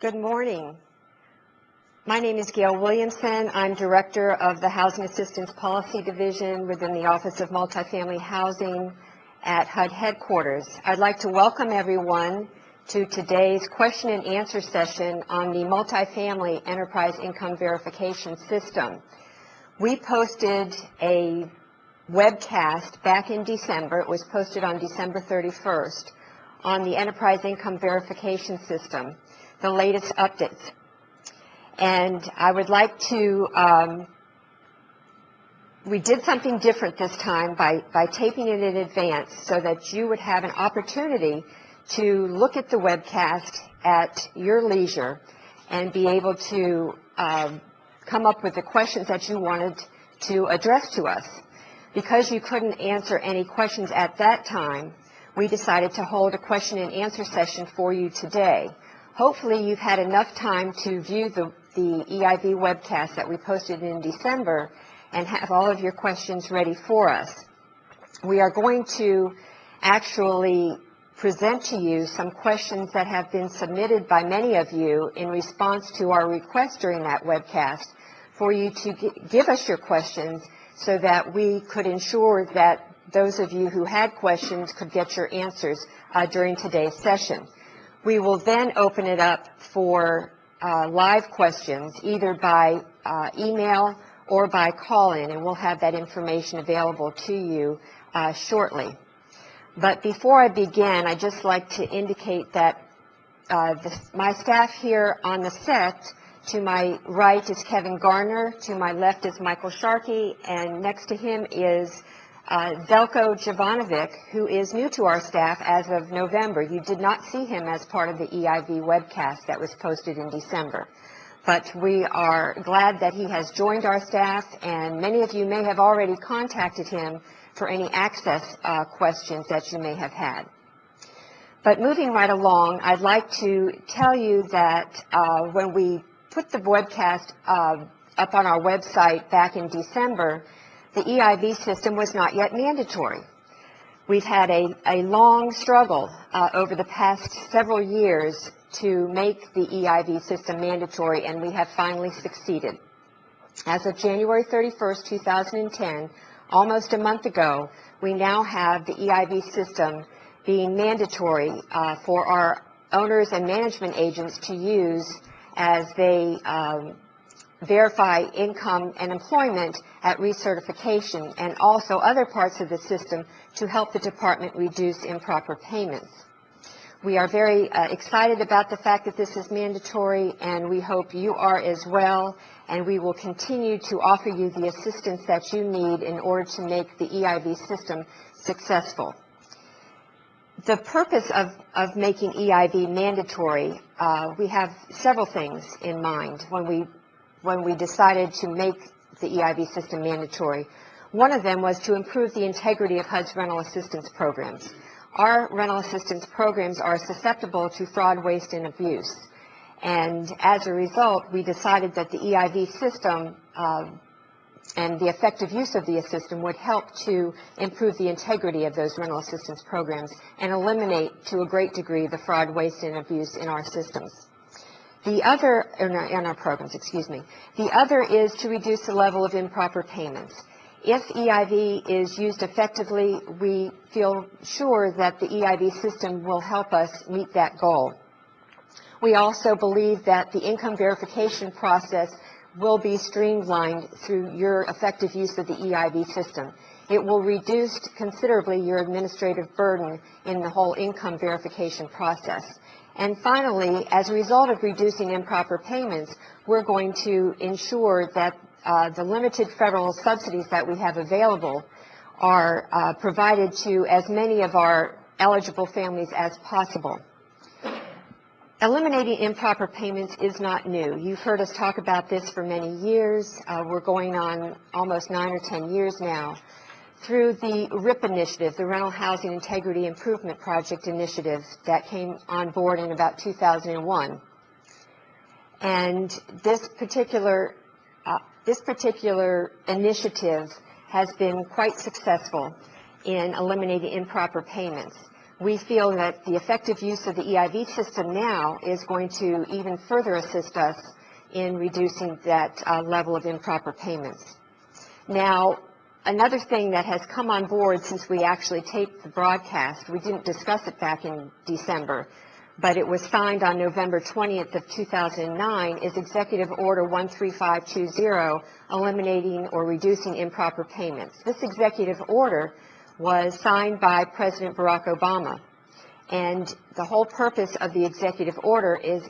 Good morning. My name is Gail Williamson. I'm Director of the Housing Assistance Policy Division within the Office of Multifamily Housing at HUD headquarters. I'd like to welcome everyone to today's question and answer session on the Multifamily Enterprise Income Verification System. We posted a webcast back in December. It was posted on December 31st on the Enterprise Income Verification System, the latest updates. And I would like to, we did something different this time by taping it in advance so that you would have an opportunity to look at the webcast at your leisure and be able to come up with the questions that you wanted to address to us. Because you couldn't answer any questions at that time, we decided to hold a question and answer session for you today. Hopefully you've had enough time to view the EIV webcast that we posted in December and have all of your questions ready for us. We are going to actually present to you some questions that have been submitted by many of you in response to our request during that webcast for you to give us your questions so that we could ensure that those of you who had questions could get your answers during today's session. We will then open it up for live questions, either by email or by call-in, and we'll have that information available to you shortly. But before I begin, I'd just like to indicate that my staff here on the set, to my right is Kevin Garner, to my left is Michael Sharkey, and next to him is Zelko Jovanovic, who is new to our staff as of November. You did not see him as part of the EIV webcast that was posted in December. But we are glad that he has joined our staff, and many of you may have already contacted him for any access questions that you may have had. But moving right along, I'd like to tell you that when we put the webcast up on our website back in December, the EIV system was not yet mandatory. We've had a long struggle over the past several years to make the EIV system mandatory, and we have finally succeeded. As of January 31st, 2010, almost a month ago, we now have the EIV system being mandatory for our owners and management agents to use as they verify income and employment at recertification, and also other parts of the system to help the department reduce improper payments. We are very excited about the fact that this is mandatory, and we hope you are as well, and we will continue to offer you the assistance that you need in order to make the EIV system successful. The purpose of making EIV mandatory, we have several things in mind when we decided to make the EIV system mandatory. One of them was to improve the integrity of HUD's rental assistance programs. Our rental assistance programs are susceptible to fraud, waste, and abuse. And as a result, we decided that the EIV system and the effective use of the system would help to improve the integrity of those rental assistance programs and eliminate, to a great degree, the fraud, waste, and abuse in our systems. The other, in our programs, excuse me. The other is to reduce the level of improper payments. If EIV is used effectively, we feel sure that the EIV system will help us meet that goal. We also believe that the income verification process will be streamlined through your effective use of the EIV system. It will reduce considerably your administrative burden in the whole income verification process. And finally, as a result of reducing improper payments, we're going to ensure that the limited federal subsidies that we have available are provided to as many of our eligible families as possible. Eliminating improper payments is not new. You've heard us talk about this for many years. We're going on almost 9 or 10 years now. Through the RIP initiative, the Rental Housing Integrity Improvement Project initiative that came on board in about 2001. And this particular initiative has been quite successful in eliminating improper payments. we feel that the effective use of the EIV system now is going to even further assist us in reducing that level of improper payments. Now, another thing that has come on board since we actually taped the broadcast, we didn't discuss it back in December, but it was signed on November 20th of 2009, is Executive Order 13520, eliminating or reducing improper payments. This executive order was signed by President Barack Obama, and the whole purpose of the executive order is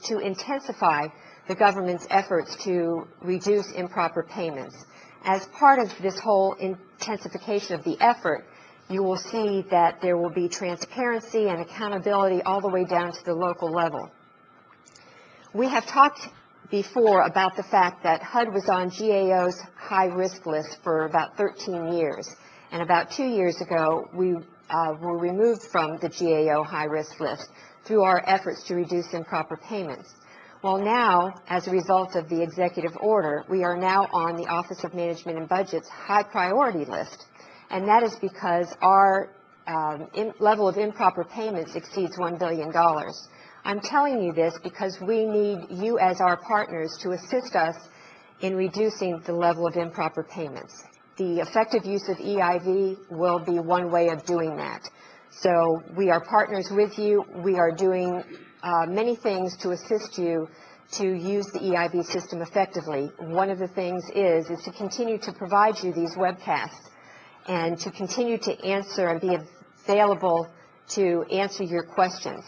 to intensify the government's efforts to reduce improper payments. As part of this whole intensification of the effort, you will see that there will be transparency and accountability all the way down to the local level. We have talked before about the fact that HUD was on GAO's high-risk list for about 13 years, and about 2 years ago, we were removed from the GAO high-risk list through our efforts to reduce improper payments. Well, now, as a result of the executive order, we are now on the Office of Management and Budget's high priority list, and that is because our level of improper payments exceeds $1 billion. I'm telling you this because we need you as our partners to assist us in reducing the level of improper payments. The effective use of EIV will be one way of doing that. So we are partners with you. We are doing many things to assist you to use the EIV system effectively. One of the things is to continue to provide you these webcasts and to continue to answer and be available to answer your questions.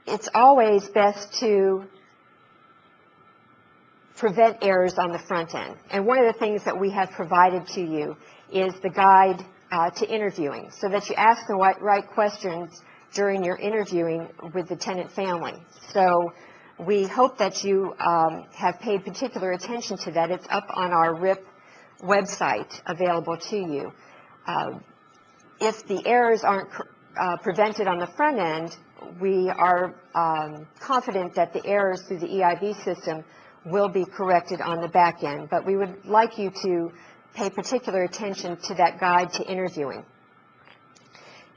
It's always best to prevent errors on the front end. And one of the things that we have provided to you is the guide to interviewing, so that you ask the right questions during your interviewing with the tenant family. So we hope that you have paid particular attention to that. It's up on our RIP website available to you. If the errors aren't prevented on the front end, we are confident that the errors through the EIV system will be corrected on the back end. But we would like you to pay particular attention to that guide to interviewing.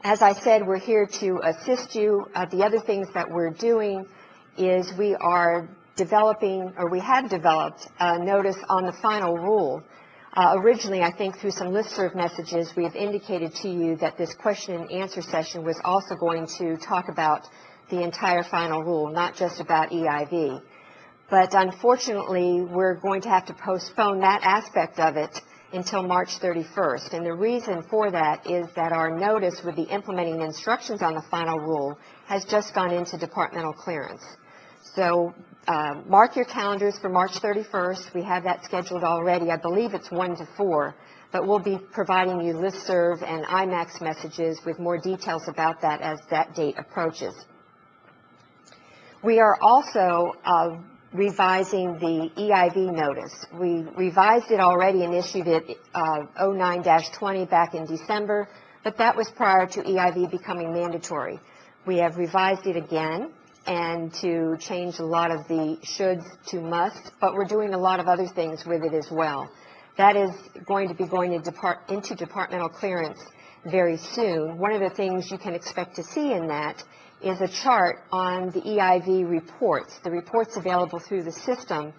As I said, we're here to assist you. The other things that we're doing is we are developing, or we have developed, a notice on the final rule. Originally, I think through some listserv messages, we have indicated to you that this question and answer session was also going to talk about the entire final rule, not just about EIV. But unfortunately, we're going to have to postpone that aspect of it until March 31st. And the reason for that is that our notice with the implementing instructions on the final rule has just gone into departmental clearance. So mark your calendars for March 31st. We have that scheduled already. I believe it's 1 to 4, but we'll be providing you listserv and IMAX messages with more details about that as that date approaches. We are also revising the EIV notice. We revised it already and issued it 09-20 back in December, but that was prior to EIV becoming mandatory. We have revised it again and to change a lot of the shoulds to must, but we're doing a lot of other things with it as well. That is going to be going into departmental clearance very soon. One of the things you can expect to see in that is a chart on the EIV reports, the reports available through the system,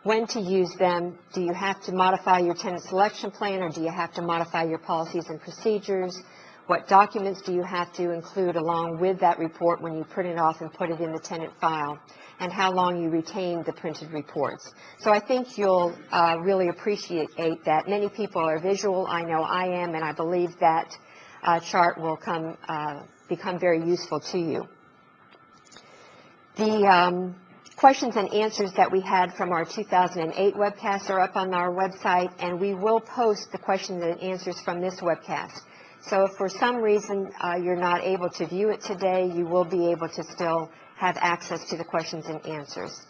when to use them. Do you have to modify your tenant selection plan, or do you have to modify your policies and procedures? What documents do you have to include along with that report when you print it off and put it in the tenant file, and how long you retain the printed reports. So I think you'll really appreciate that. Many people are visual. I know I am, and I believe that chart will become very useful to you. The questions and answers that we had from our 2008 webcast are up on our website, and we will post the questions and answers from this webcast. So if for some reason you're not able to view it today, you will be able to still have access to the questions and answers.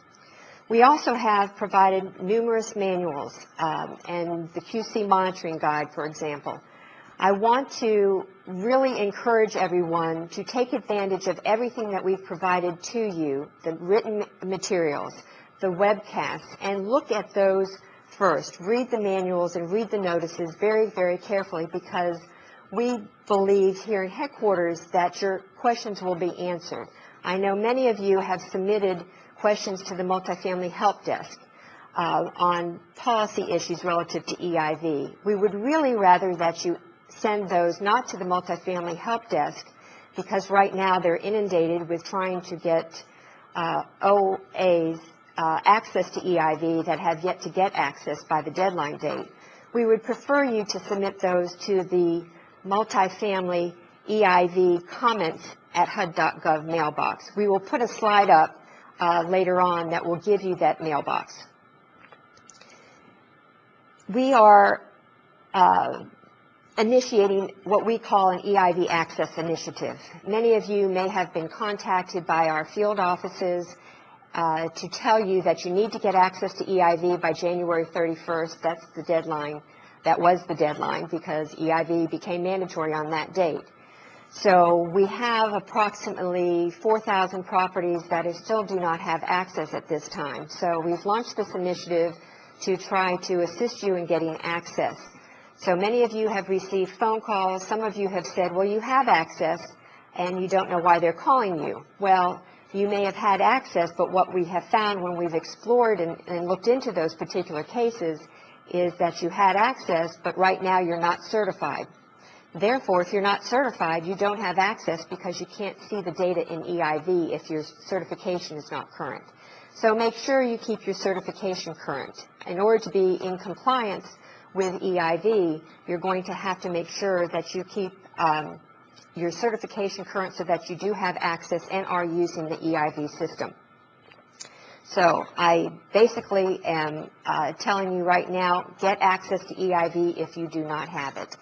We also have provided numerous manuals and the QC monitoring guide, for example. I want to really encourage everyone to take advantage of everything that we've provided to you, the written materials, the webcasts, and look at those first. Read the manuals and read the notices very, very carefully, because we believe here in headquarters that your questions will be answered. I know many of you have submitted questions to the Multifamily Help Desk on policy issues relative to EIV. We would really rather that you send those not to the Multifamily Help Desk, because right now they're inundated with trying to get OAs access to EIV that have yet to get access by the deadline date. We would prefer you to submit those to the Multifamily EIV comments at HUD.gov mailbox. We will put a slide up later on that will give you that mailbox. We are initiating what we call an EIV Access Initiative. Many of you may have been contacted by our field offices to tell you that you need to get access to EIV by January 31st. That's the deadline. That was the deadline, because EIV became mandatory on that date. So we have approximately 4,000 properties that still do not have access at this time. So we've launched this initiative to try to assist you in getting access. So many of you have received phone calls. Some of you have said, well, you have access and you don't know why they're calling you. Well, you may have had access, but what we have found when we've explored and looked into those particular cases is that you had access, but right now you're not certified. Therefore, if you're not certified, you don't have access because you can't see the data in EIV if your certification is not current. So make sure you keep your certification current. In order to be in compliance with EIV, you're going to have to make sure that you keep your certification current so that you do have access and are using the EIV system. So I basically am telling you right now, get access to EIV if you do not have it.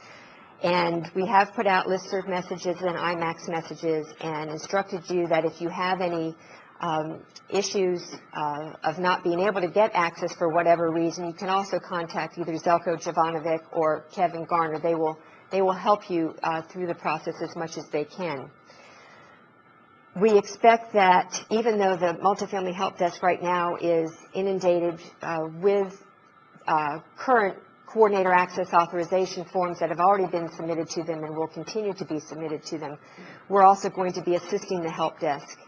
And we have put out listserv messages and IMAX messages and instructed you that if you have any issues of not being able to get access for whatever reason, you can also contact either Zelko Jovanovic or Kevin Garner. They will help you through the process as much as they can. We expect that even though the Multifamily Help Desk right now is inundated with current coordinator access authorization forms that have already been submitted to them and will continue to be submitted to them, we're also going to be assisting the help desk.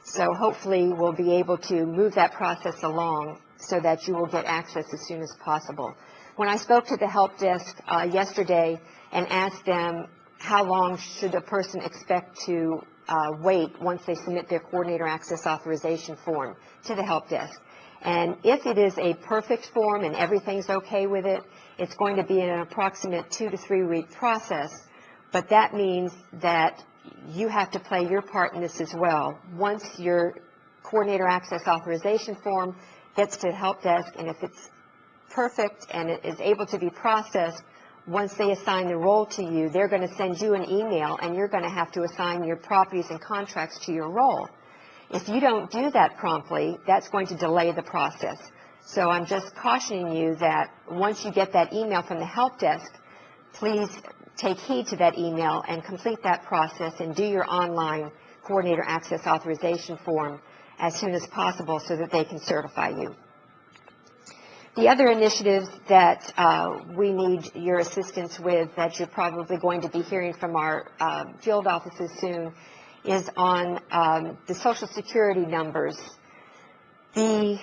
So hopefully we'll be able to move that process along so that you will get access as soon as possible. When I spoke to the help desk yesterday and asked them how long should a person expect to wait once they submit their coordinator access authorization form to the help desk, and if it is a perfect form and everything's okay with it, it's going to be an approximate 2 to 3 week process. But that means that you have to play your part in this as well. Once your coordinator access authorization form gets to the help desk, and if it's perfect and it is able to be processed, once they assign the role to you, they're going to send you an email, and you're going to have to assign your properties and contracts to your role. If you don't do that promptly, that's going to delay the process. So I'm just cautioning you that once you get that email from the help desk, please take heed to that email and complete that process and do your online coordinator access authorization form as soon as possible so that they can certify you. The other initiatives that we need your assistance with that you're probably going to be hearing from our field offices soon is on the Social Security numbers. The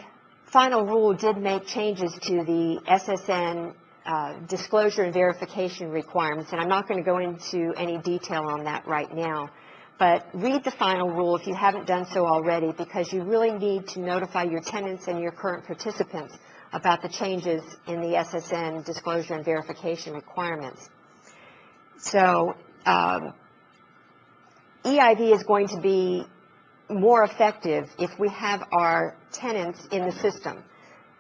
final rule did make changes to the SSN disclosure and verification requirements, and I'm not going to go into any detail on that right now. But read the final rule if you haven't done so already, because you really need to notify your tenants and your current participants about the changes in the SSN disclosure and verification requirements. So EIV is going to be more effective if we have our tenants in the system.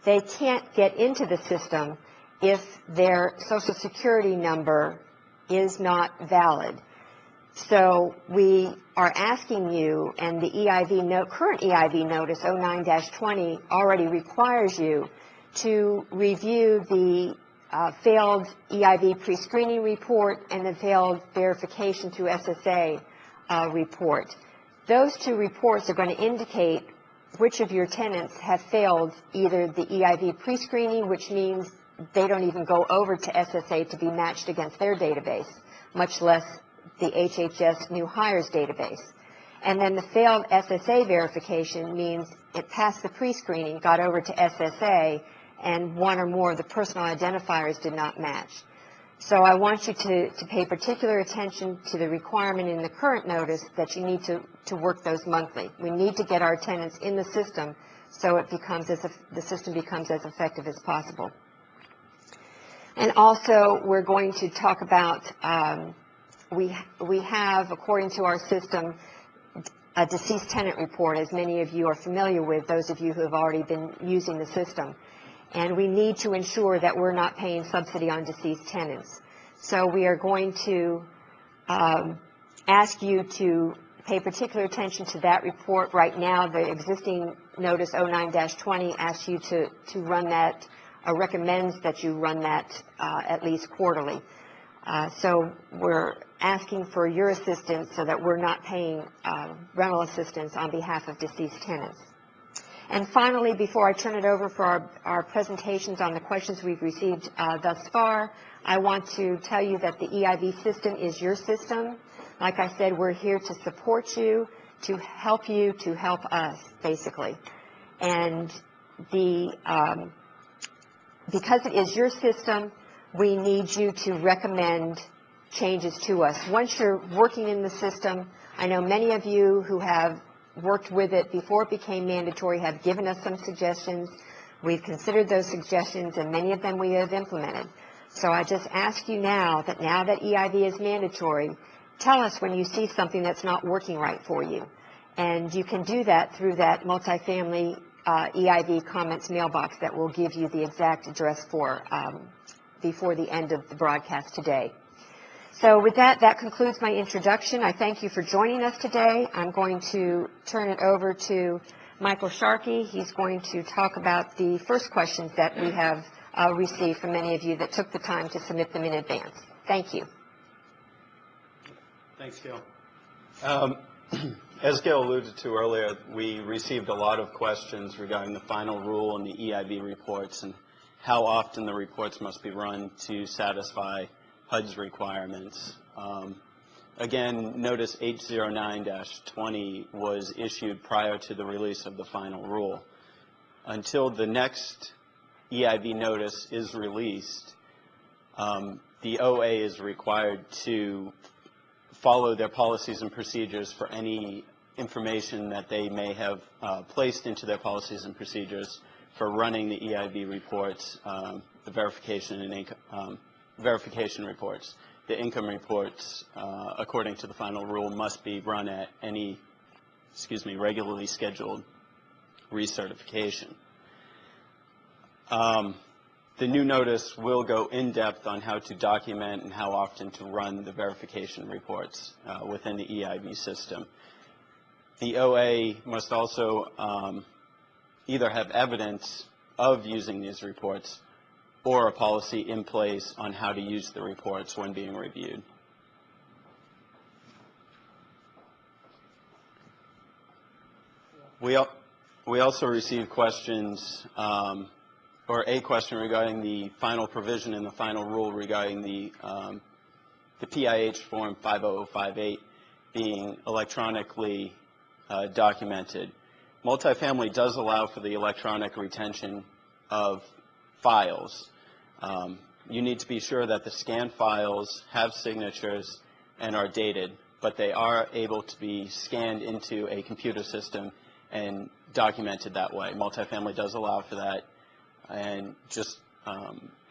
They can't get into the system if their Social Security number is not valid. So we are asking you, and the EIV current EIV notice 09-20 already requires you to review the failed EIV pre-screening report and the failed verification through SSA report. Those two reports are going to indicate which of your tenants have failed either the EIV pre-screening, which means they don't even go over to SSA to be matched against their database, much less the HHS new hires database. And then the failed SSA verification means it passed the pre-screening, got over to SSA, and one or more of the personal identifiers did not match. So I want you to pay particular attention to the requirement in the current notice that you need to work those monthly. We need to get our tenants in the system so it becomes the system becomes as effective as possible. And also, we're going to talk about, we have, according to our system, a deceased tenant report, as many of you are familiar with, those of you who have already been using the system. And we need to ensure that we're not paying subsidy on deceased tenants. So we are going to ask you to pay particular attention to that report. Right now, the existing notice 09-20 asks you to run that, recommends that you run that at least quarterly. So we're asking for your assistance so that we're not paying rental assistance on behalf of deceased tenants. And finally, before I turn it over for our presentations on the questions we've received thus far, I want to tell you that the EIV system is your system. Like I said, we're here to support you, to help us, basically. And because it is your system, we need you to recommend changes to us. Once you're working in the system, I know many of you who have worked with it before it became mandatory have given us some suggestions. We've considered those suggestions, and many of them we have implemented. So I just ask you now that EIV is mandatory, tell us when you see something that's not working right for you. And you can do that through that multifamily EIV comments mailbox that will give you the exact address for before the end of the broadcast today. So with that, that concludes my introduction. I thank you for joining us today. I'm going to turn it over to Michael Sharkey. He's going to talk about the first questions that we have received from many of you that took the time to submit them in advance. Thank you. Thanks, Gail. As Gail alluded to earlier, we received a lot of questions regarding the final rule and the EIV reports and how often the reports must be run to satisfy HUD's requirements. Again, Notice 809-20 was issued prior to the release of the final rule. Until the next EIV notice is released, the OA is required to follow their policies and procedures for any information that they may have placed into their policies and procedures for running the EIV reports, the verification and verification reports. The income reports, according to the final rule, must be run at any, regularly scheduled recertification. The new notice will go in depth on how to document and how often to run the verification reports within the EIV system. The OA must also either have evidence of using these reports or a policy in place on how to use the reports when being reviewed. We also received questions, or a question regarding the final provision in the final rule regarding the PIH form 50058 being electronically documented. Multifamily does allow for the electronic retention of files. You need to be sure that the scanned files have signatures and are dated, but they are able to be scanned into a computer system and documented that way. Multifamily does allow for that. And just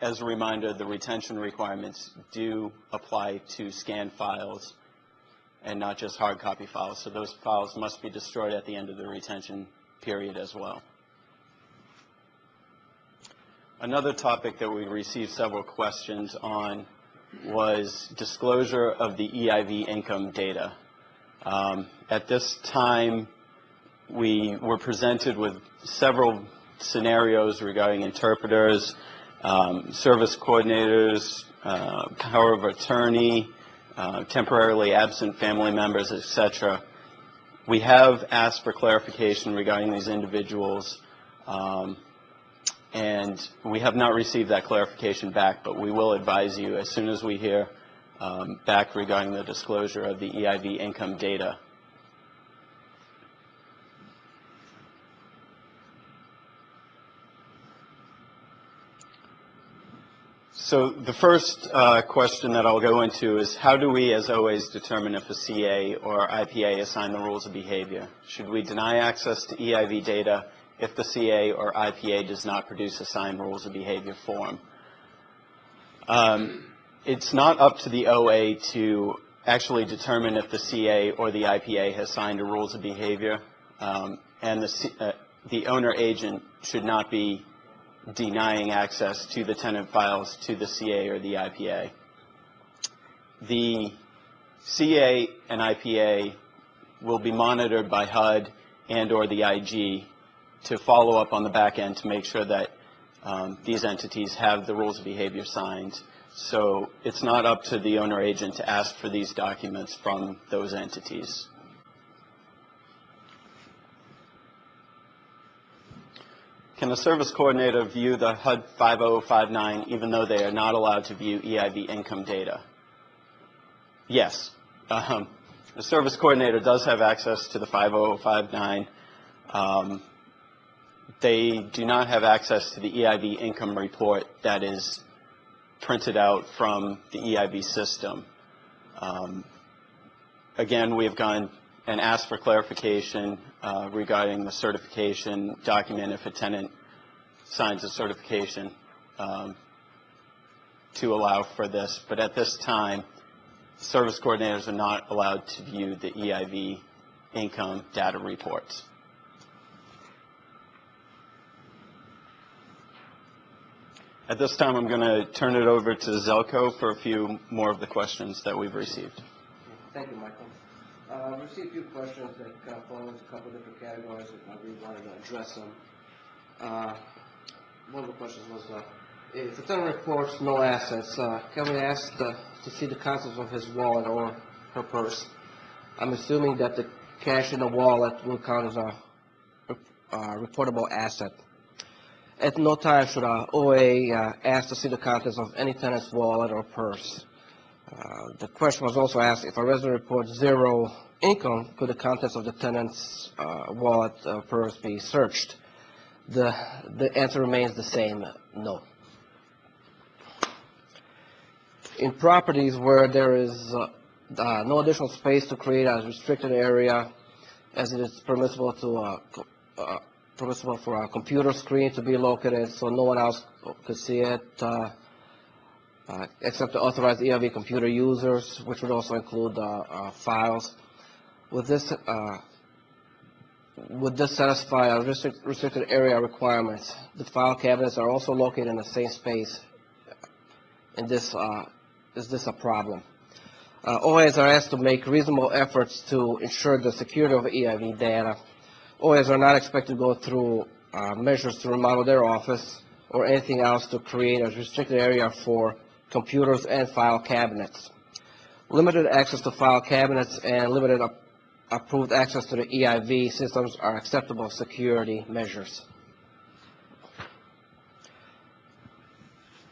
as a reminder, the retention requirements do apply to scanned files and not just hard copy files. So those files must be destroyed at the end of the retention period as well. Another topic that we received several questions on was disclosure of the EIV income data. At this time, we were presented with several scenarios regarding interpreters, service coordinators, power of attorney, temporarily absent family members, etc. We have asked for clarification regarding these individuals, and we have not received that clarification back, but we will advise you as soon as we hear back regarding the disclosure of the EIV income data. So the first question that I'll go into is, how do we as OAs determine if a CA or IPA assign the rules of behavior? Should we deny access to EIV data if the CA or IPA does not produce assigned rules of behavior form? It's not up to the OA to actually determine if the CA or the IPA has signed a rules of behavior, and the owner agent should not be denying access to the tenant files to the CA or the IPA. The CA and IPA will be monitored by HUD and or the IG to follow up on the back end to make sure that these entities have the rules of behavior signed. So it's not up to the owner agent to ask for these documents from those entities. Can the service coordinator view the HUD 5059 even though they are not allowed to view EIV income data? Yes. The service coordinator does have access to the 5059. They do not have access to the EIV income report that is printed out from the EIV system. Again, we have gone and asked for clarification regarding the certification document if a tenant signs a certification to allow for this. But at this time, service coordinators are not allowed to view the EIV income data reports. At this time, I'm going to turn it over to Zelko for a few more of the questions that we've received. Thank you, Michael. I've received a few questions that kind of fall into a couple of different categories, and I really wanted to address them. One of the questions was, if a tenant reports no assets, can we ask to see the contents of his wallet or her purse? I'm assuming that the cash in the wallet will count as a reportable asset. At no time should our OA ask to see the contents of any tenant's wallet or purse. The question was also asked, if a resident reports zero income, could the contents of the tenant's wallet or purse be searched? The answer remains the same, no. In properties where there is no additional space to create a restricted area, as it is permissible for a computer screen to be located so no one else could see it, except the authorized EIV computer users, which would also include files. Would this satisfy our restricted area requirements? The file cabinets are also located in the same space. And is this a problem? OAs are asked to make reasonable efforts to ensure the security of EIV data. OAs are not expected to go through measures to remodel their office or anything else to create a restricted area for computers and file cabinets. Limited access to file cabinets and limited approved access to the EIV systems are acceptable security measures.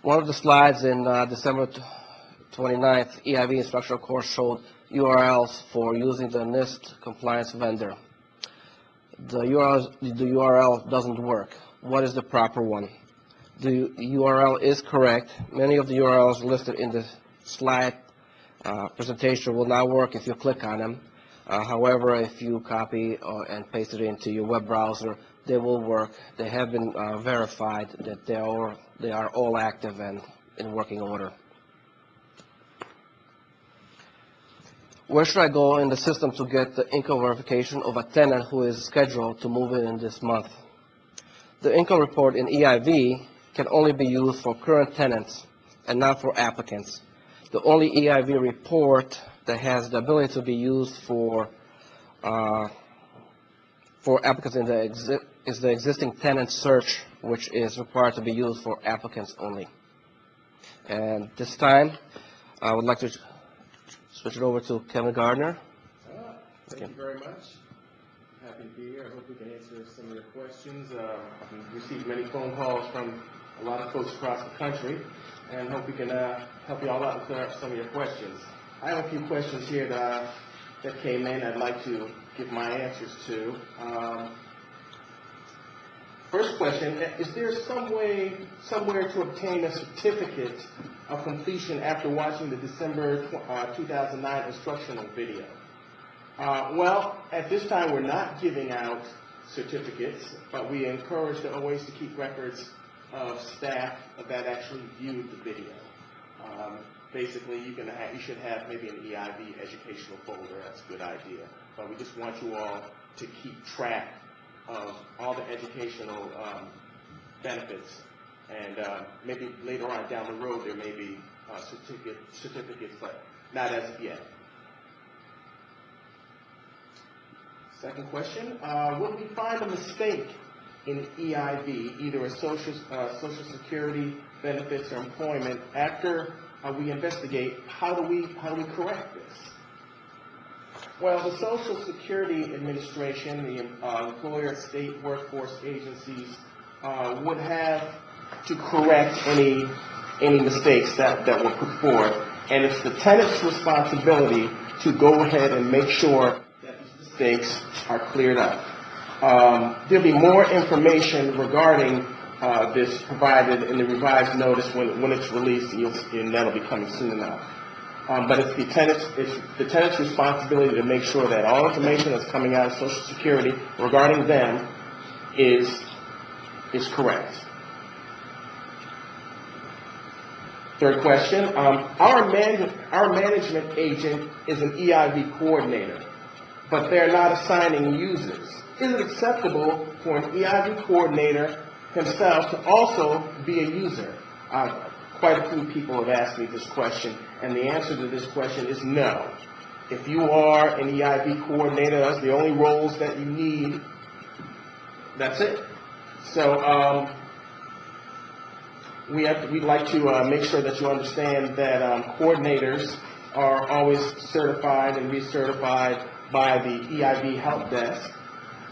One of the slides in December 29th EIV instructional course showed URLs for using the NIST compliance vendor. The URL doesn't work. What is the proper one? The URL is correct. Many of the URLs listed in the slide presentation will not work if you click on them. However, if you copy and paste it into your web browser, they will work. They have been verified that they are all active and in working order. Where should I go in the system to get the income verification of a tenant who is scheduled to move in this month? The income report in EIV can only be used for current tenants and not for applicants. The only EIV report that has the ability to be used for applicants is the existing tenant search, which is required to be used for applicants only. And this time, I would like to switch it over to Kevin Gardner. Thank you very much. Happy to be here. I hope we can answer some of your questions. We've received many phone calls from a lot of folks across the country, and hope we can help you all out and clear up some of your questions. I have a few questions here that came in I'd like to give my answers to. First question, is there some way, somewhere to obtain a certificate of completion after watching the December 2009 instructional video? Well, at this time, we're not giving out certificates, but we encourage the OAs to keep records of staff that actually viewed the video. Basically, you should have maybe an EIV educational folder. That's a good idea. But we just want you all to keep track of all the educational benefits. And maybe later on down the road, there may be certificates, but not as of yet. Second question, will we find a mistake in EIV, either a social security benefits or employment, after we investigate? How do we correct this? Well, the Social Security Administration, the employer state workforce agencies, would have to correct any mistakes that were put forth, and it's the tenant's responsibility to go ahead and make sure that these mistakes are cleared up. There'll be more information regarding this provided in the revised notice when it's released, and that'll be coming soon enough. But it's the tenant's responsibility to make sure that all information that's coming out of Social Security regarding them is correct. Third question, our management agent is an EIV coordinator, but they're not assigning users. Is it acceptable for an EIV coordinator himself to also be a user? Quite a few people have asked me this question, and the answer to this question is no. If you are an EIV coordinator, that's the only roles that you need. That's it. So we'd like to make sure that you understand that coordinators are always certified and recertified by the EIV help desk,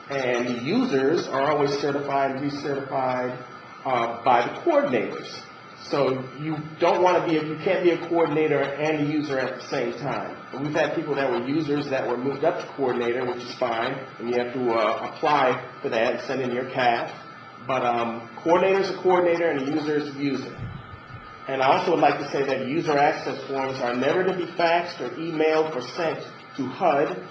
and the users are always certified and recertified by the coordinators. So you can't be a coordinator and a user at the same time. And we've had people that were users that were moved up to coordinator, which is fine, and you have to apply for that and send in your CAF. But coordinator is a coordinator and a user is a user. And I also would like to say that user access forms are never to be faxed or emailed or sent to HUD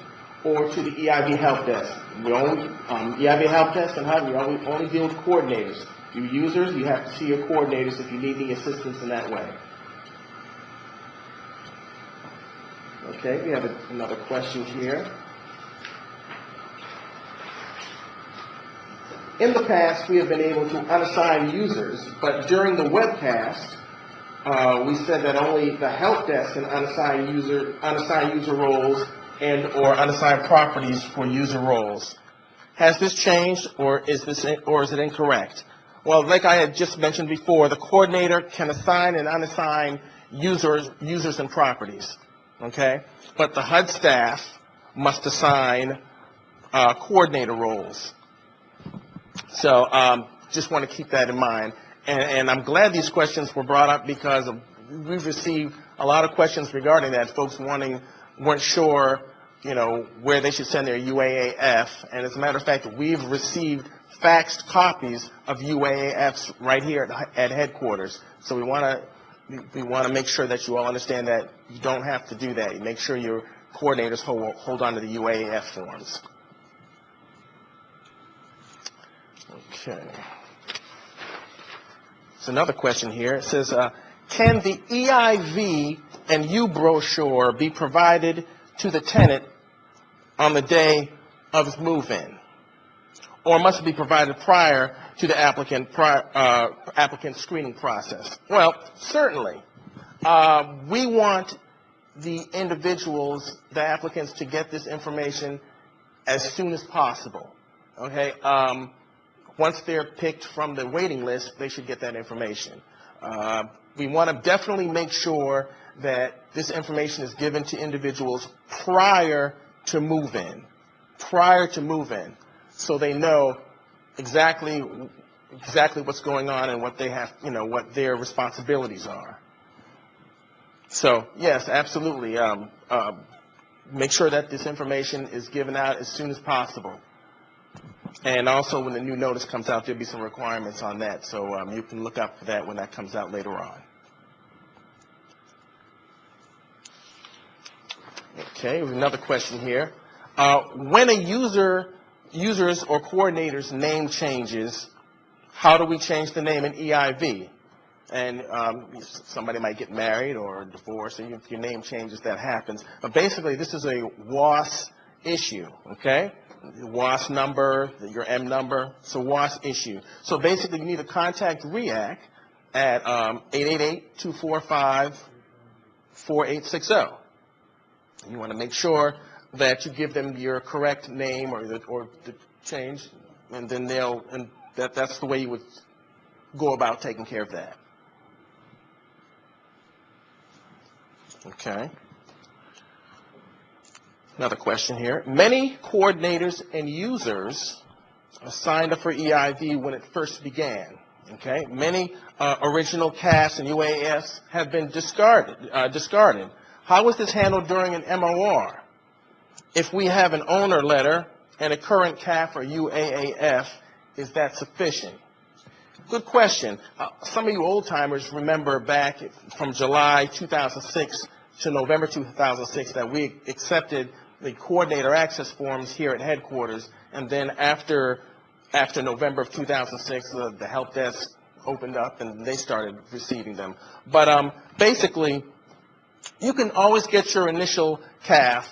or to the EIV help desk. We only, EIV help desk and HUD, we only deal with coordinators. You users, you have to see your coordinators if you need any assistance in that way. Okay, we have another question here. In the past, we have been able to unassign users, but during the webcast, we said that only the help desk can unassign user roles and or unassign properties for user roles. Has this changed, or is it incorrect? Well, like I had just mentioned before, the coordinator can assign and unassign users and properties, okay? But the HUD staff must assign coordinator roles. So just want to keep that in mind. And I'm glad these questions were brought up because we've received a lot of questions regarding that. Folks weren't sure, where they should send their UAAF. And as a matter of fact, we've received faxed copies of UAAFs right here at headquarters. So we want to make sure that you all understand that you don't have to do that. You make sure your coordinators hold on to the UAAF forms. Okay. So another question here. It says, can the EIV and U brochure be provided to the tenant on the day of his move-in? Or must it be provided prior to the applicant screening process? Well, certainly. We want the individuals, the applicants, to get this information as soon as possible. Okay? Once they're picked from the waiting list, they should get that information. We want to definitely make sure that this information is given to individuals prior to move-in. prior to move-in, so they know exactly what's going on and what they have, what their responsibilities are. So yes, absolutely. Make sure that this information is given out as soon as possible. And also, when the new notice comes out, there'll be some requirements on that, so you can look up for that when that comes out later on. Okay, another question here. When a user's or coordinator's name changes, how do we change the name in EIV? And somebody might get married or divorced, and if your name changes, that happens. But basically, this is a WAS issue, okay? WAS number, your M number, it's a WAS issue. So basically, you need to contact REAC at 888-245-4860. You want to make sure that you give them your correct name or the change, and then that's the way you would go about taking care of that. Okay. Another question here. Many coordinators and users signed up for EIV when it first began. Okay. Many original CAS and UAS have been discarded. How was this handled during an MOR? If we have an owner letter and a current CAF or UAAF, is that sufficient? Good question. Some of you old-timers remember back from July 2006 to November 2006 that we accepted the coordinator access forms here at headquarters, and then after November of 2006, the help desk opened up and they started receiving them. But basically, you can always get your initial CAF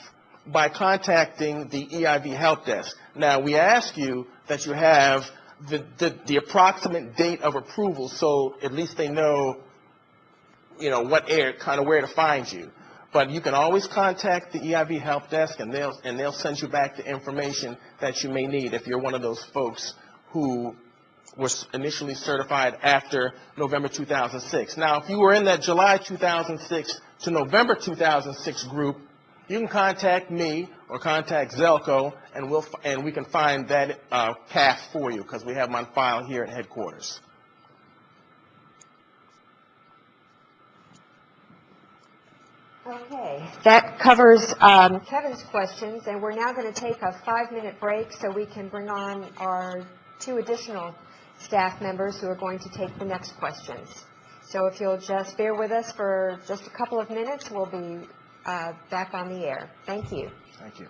by contacting the EIV help desk. Now, we ask you that you have the approximate date of approval, so at least they know, what kind of where to find you. But you can always contact the EIV help desk, and they'll send you back the information that you may need if you're one of those folks who was initially certified after November 2006. Now, if you were in that July 2006 to November 2006 group, you can contact me or contact Zelco, and we can find that CAF for you because we have them on file here at headquarters. Okay, that covers Kevin's questions, and we're now going to take a 5-minute break so we can bring on our 2 additional staff members who are going to take the next questions. So if you'll just bear with us for just a couple of minutes, we'll be back on the air. Thank you. Thank you.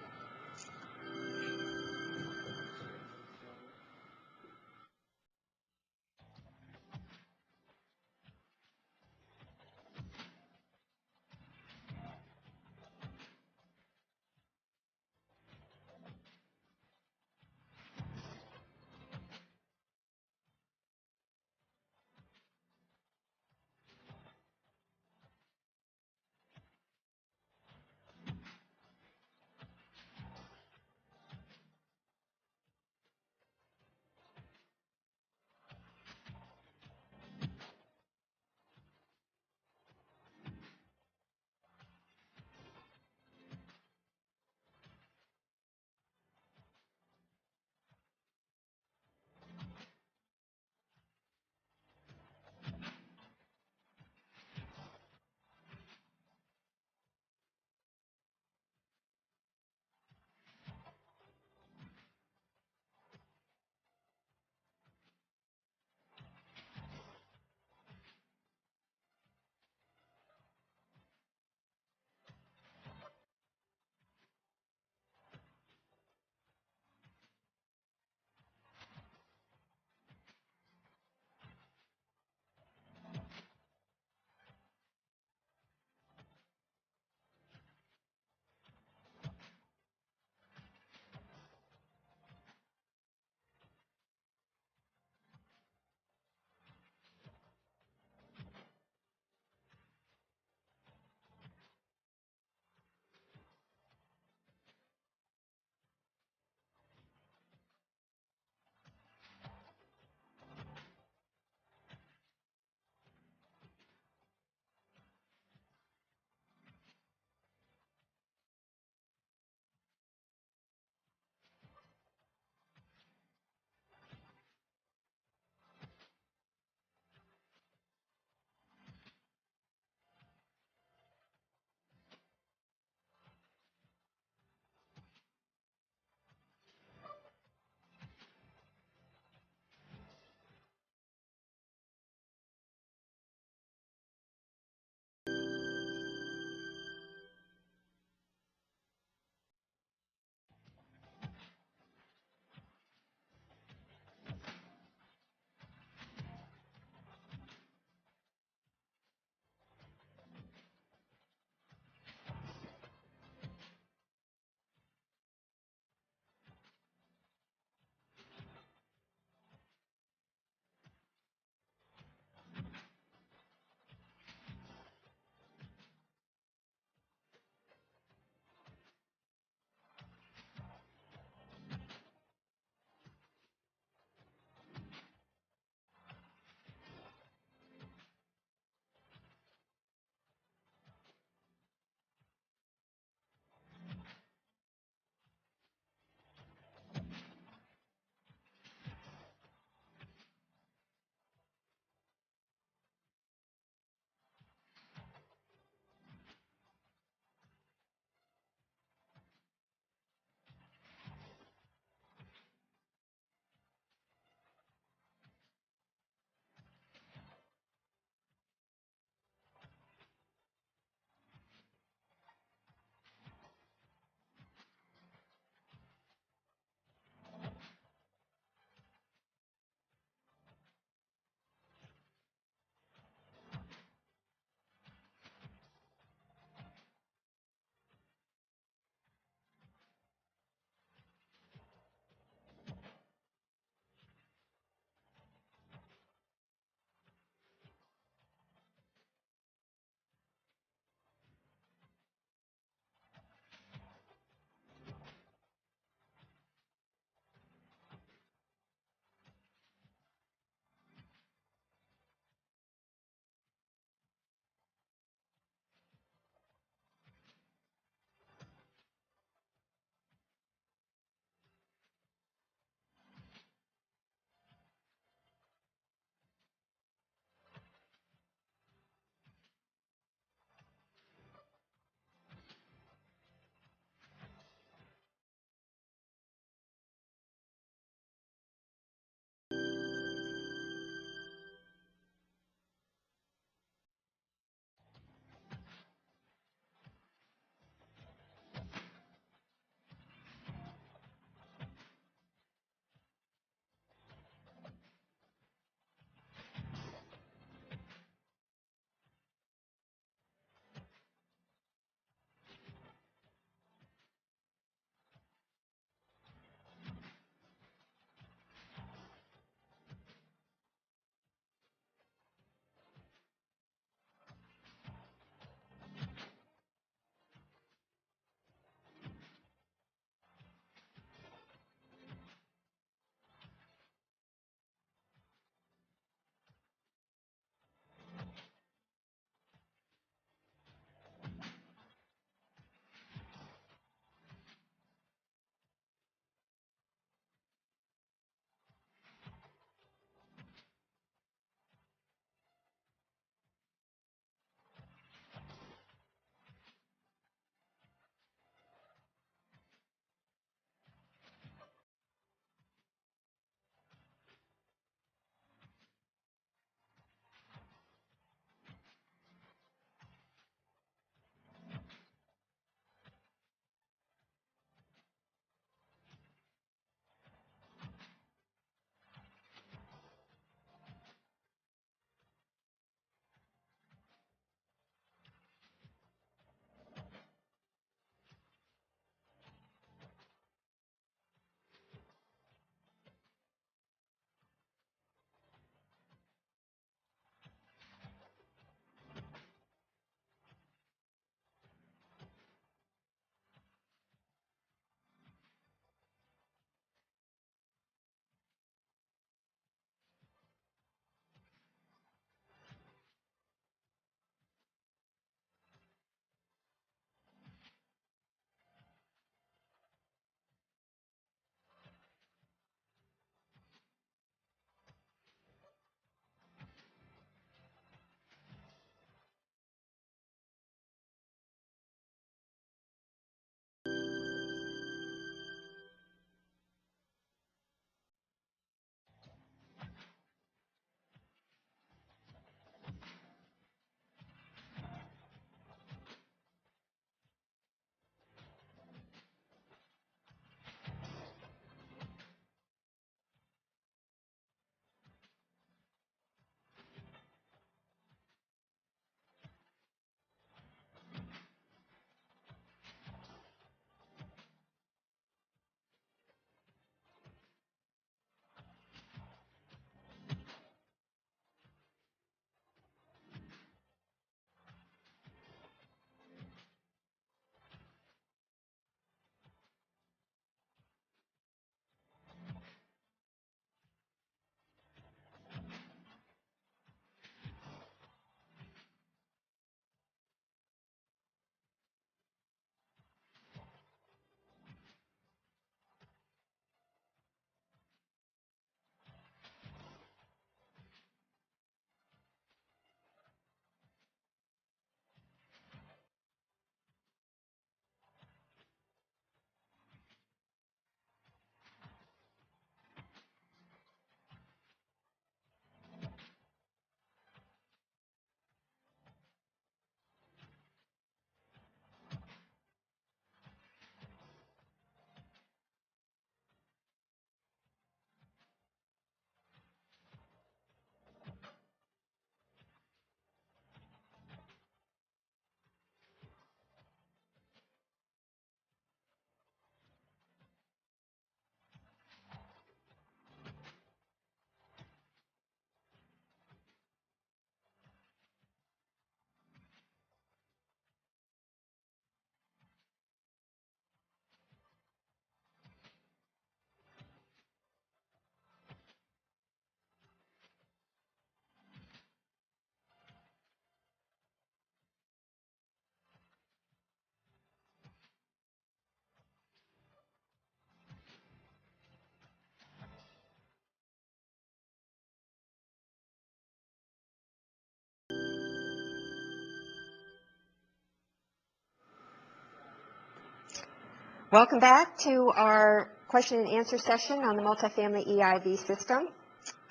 Welcome back to our question and answer session on the multifamily EIV system.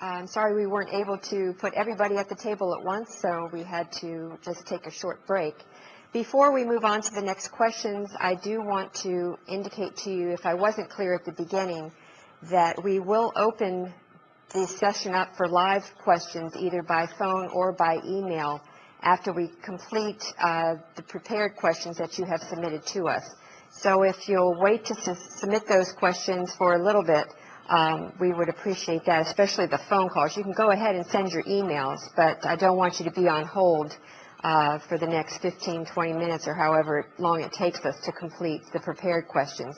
I'm sorry we weren't able to put everybody at the table at once, so we had to just take a short break. Before we move on to the next questions, I do want to indicate to you, if I wasn't clear at the beginning, that we will open the session up for live questions either by phone or by email after we complete the prepared questions that you have submitted to us. So if you'll wait to submit those questions for a little bit, we would appreciate that, especially the phone calls. You can go ahead and send your emails, but I don't want you to be on hold for the next 15, 20 minutes or however long it takes us to complete the prepared questions.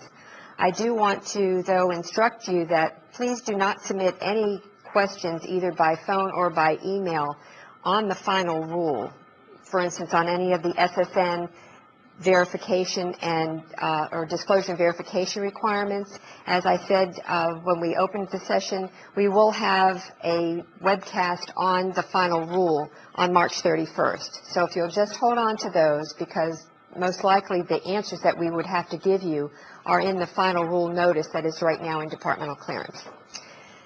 I do want to, though, instruct you that please do not submit any questions either by phone or by email on the final rule. For instance, on any of the SSN verification and or disclosure and verification requirements. As I said when we opened the session, we will have a webcast on the final rule on March 31st. So if you'll just hold on to those, because most likely the answers that we would have to give you are in the final rule notice that is right now in departmental clearance.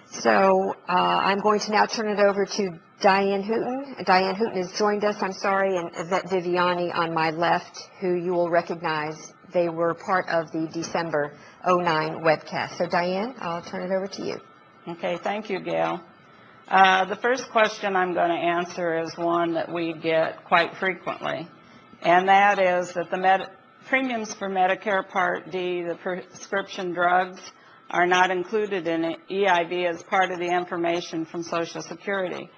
So I'm going to now turn it over to Diane Hooten. Diane Hooten has joined us, I'm sorry, and Yvette Viviani on my left, who you will recognize. They were part of the December 09 webcast. So Diane, I'll turn it over to you. Okay, thank you, Gail. The first question I'm going to answer is one that we get quite frequently, and that is that the premiums for Medicare Part D, the prescription drugs, are not included in EIV as part of the information from Social Security.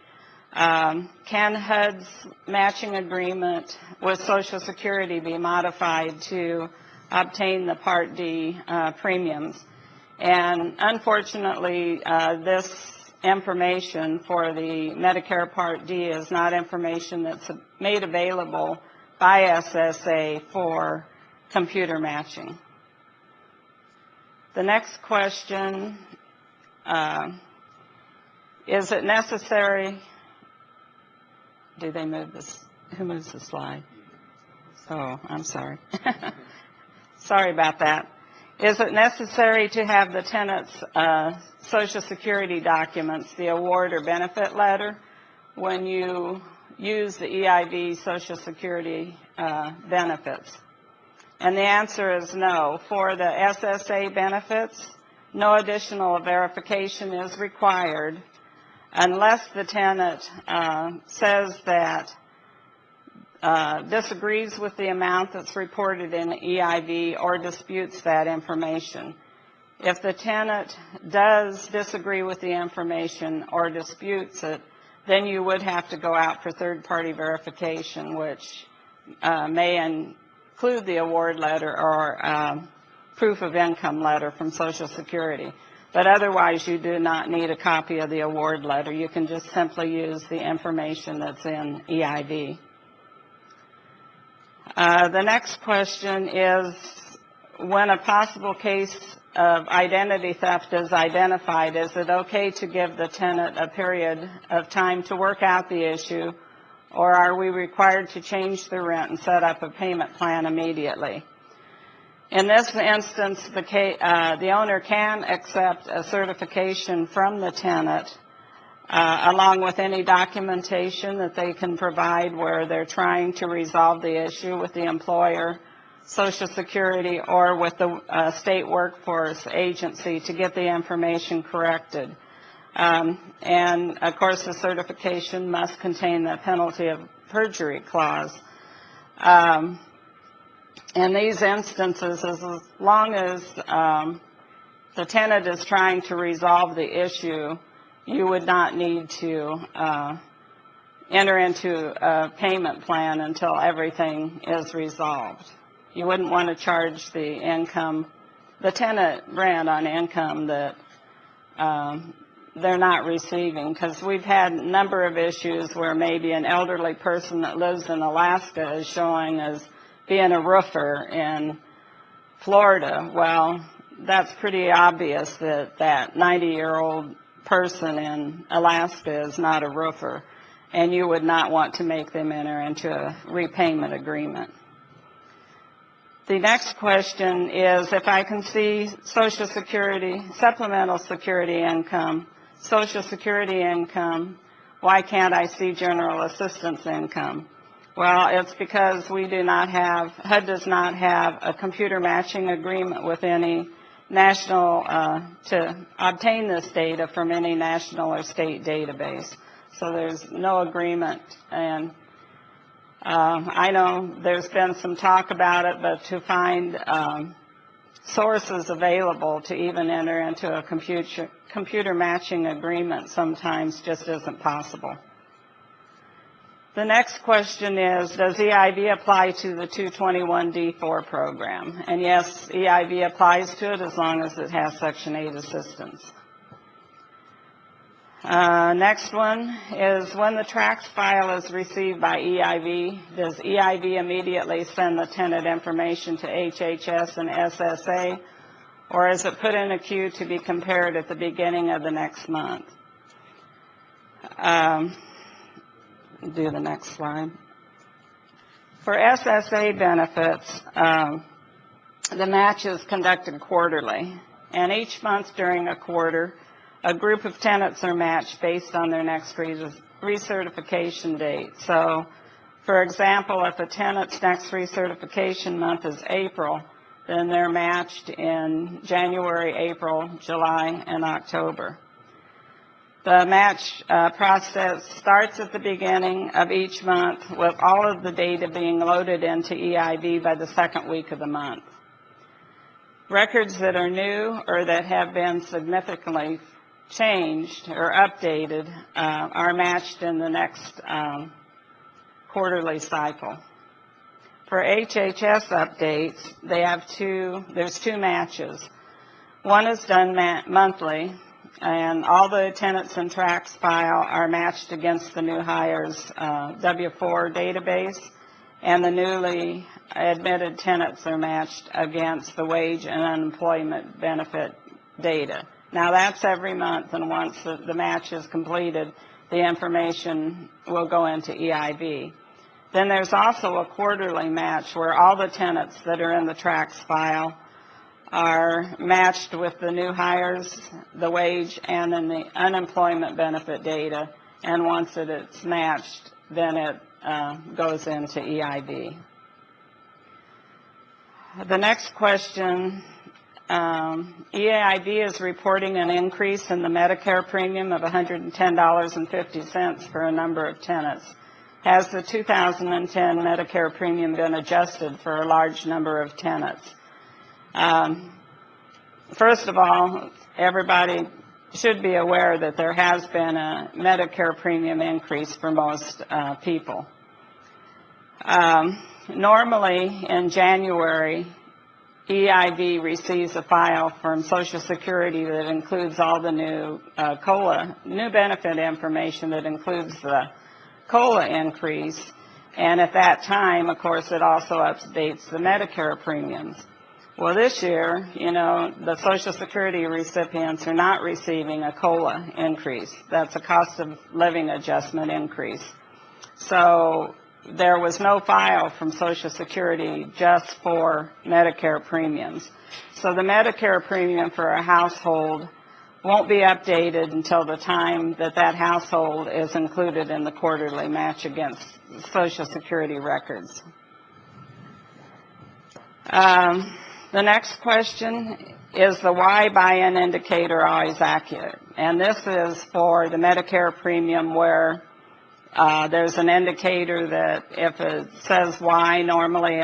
Can HUD's matching agreement with Social Security be modified to obtain the Part D premiums? And unfortunately, this information for the Medicare Part D is not information that's made available by SSA for computer matching. The next question, is it necessary? Do they move this? Who moves the slide? Oh, I'm sorry. Sorry about that. Is it necessary to have the tenant's Social Security documents, the award or benefit letter, when you use the EIV Social Security benefits? And the answer is no. For the SSA benefits, no additional verification is required unless the tenant says that disagrees with the amount that's reported in EIV or disputes that information. If the tenant does disagree with the information or disputes it, then you would have to go out for third-party verification, which may include the award letter or proof of income letter from Social Security. But otherwise, you do not need a copy of the award letter. You can just simply use the information that's in EIV. The next question is, when a possible case of identity theft is identified, is it okay to give the tenant a period of time to work out the issue, or are we required to change the rent and set up a payment plan immediately? In this instance, the owner can accept a certification from the tenant along with any documentation that they can provide where they're trying to resolve the issue with the employer, Social Security, or with the state workforce agency to get the information corrected. And, of course, the certification must contain the penalty of perjury clause. In these instances, as long as the tenant is trying to resolve the issue, you would not need to enter into a payment plan until everything is resolved. You wouldn't want to charge the tenant rent on income that they're not receiving, because we've had a number of issues where maybe an elderly person that lives in Alaska is showing as being a roofer in Florida. Well, that's pretty obvious that that 90-year-old person in Alaska is not a roofer, and you would not want to make them enter into a repayment agreement. The next question is, if I can see Social Security, supplemental security income, Social Security income, why can't I see general assistance income? Well, it's because we do not have, HUD does not have a computer matching agreement with any national, to obtain this data from any national or state database. So there's no agreement, and I know there's been some talk about it, but to find sources available to even enter into a computer matching agreement sometimes just isn't possible. The next question is, does EIV apply to the 221D4 program? And yes, EIV applies to it as long as it has Section 8 assistance. Next one is, when the tax file is received by EIV, does EIV immediately send the tenant information to HHS and SSA, or is it put in a queue to be compared at the beginning of the next month? Do the next slide. For SSA benefits, the match is conducted quarterly, and each month during a quarter, a group of tenants are matched based on their next recertification date. So, for example, if a tenant's next recertification month is April, then they're matched in January, April, July, and October. The match process starts at the beginning of each month, with all of the data being loaded into EIV by the second week of the month. Records that are new or that have been significantly changed or updated are matched in the next quarterly cycle. For HHS updates, there's two matches. One is done monthly, and all the tenants in tracks file are matched against the new hires W4 database, and the newly admitted tenants are matched against the wage and unemployment benefit data. Now that's every month, and once the match is completed, the information will go into EIV. Then there's also a quarterly match where all the tenants that are in the tracks file are matched with the new hires, the wage, and then the unemployment benefit data. And once it's matched, then it goes into EIV. The next question, EIV is reporting an increase in the Medicare premium of $110.50 for a number of tenants. Has the 2010 Medicare premium been adjusted for a large number of tenants? First of all, everybody should be aware that there has been a Medicare premium increase for most people. Normally, in January, EIV receives a file from Social Security that includes all the new new benefit information that includes the COLA increase, and at that time, of course, it also updates the Medicare premiums. Well, this year, the Social Security recipients are not receiving a COLA increase. That's a cost of living adjustment increase. So there was no file from Social Security just for Medicare premiums. So the Medicare premium for a household won't be updated until the time that that household is included in the quarterly match against Social Security records. The next question is the Y buy-in indicator always accurate? And this is for the Medicare premium where there's an indicator that if it says Y, normally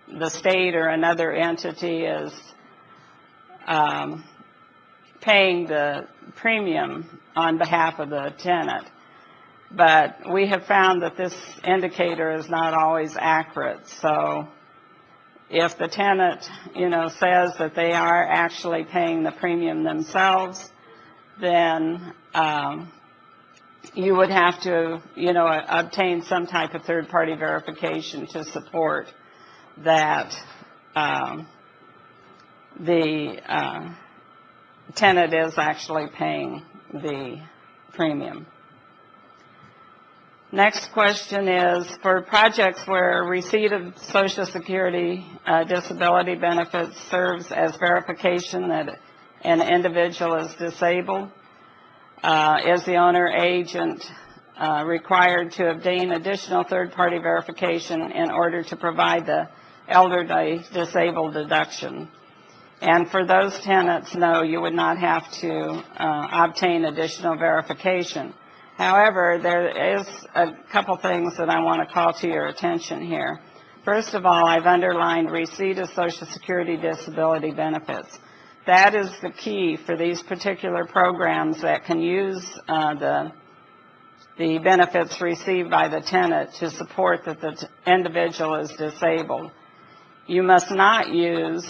the state or another entity is paying the premium on behalf of the tenant. But we have found that this indicator is not always accurate. So if the tenant, says that they are actually paying the premium themselves, then you would have to, obtain some type of third-party verification to support that the tenant is actually paying the premium. Next question is, for projects where receipt of Social Security disability benefits serves as verification that an individual is disabled, is the owner agent required to obtain additional third-party verification in order to provide the elderly disabled deduction? And for those tenants, no, you would not have to obtain additional verification. However, there is a couple things that I want to call to your attention here. First of all, I've underlined receipt of Social Security disability benefits. That is the key for these particular programs that can use the benefits received by the tenant to support that the individual is disabled. You must not use,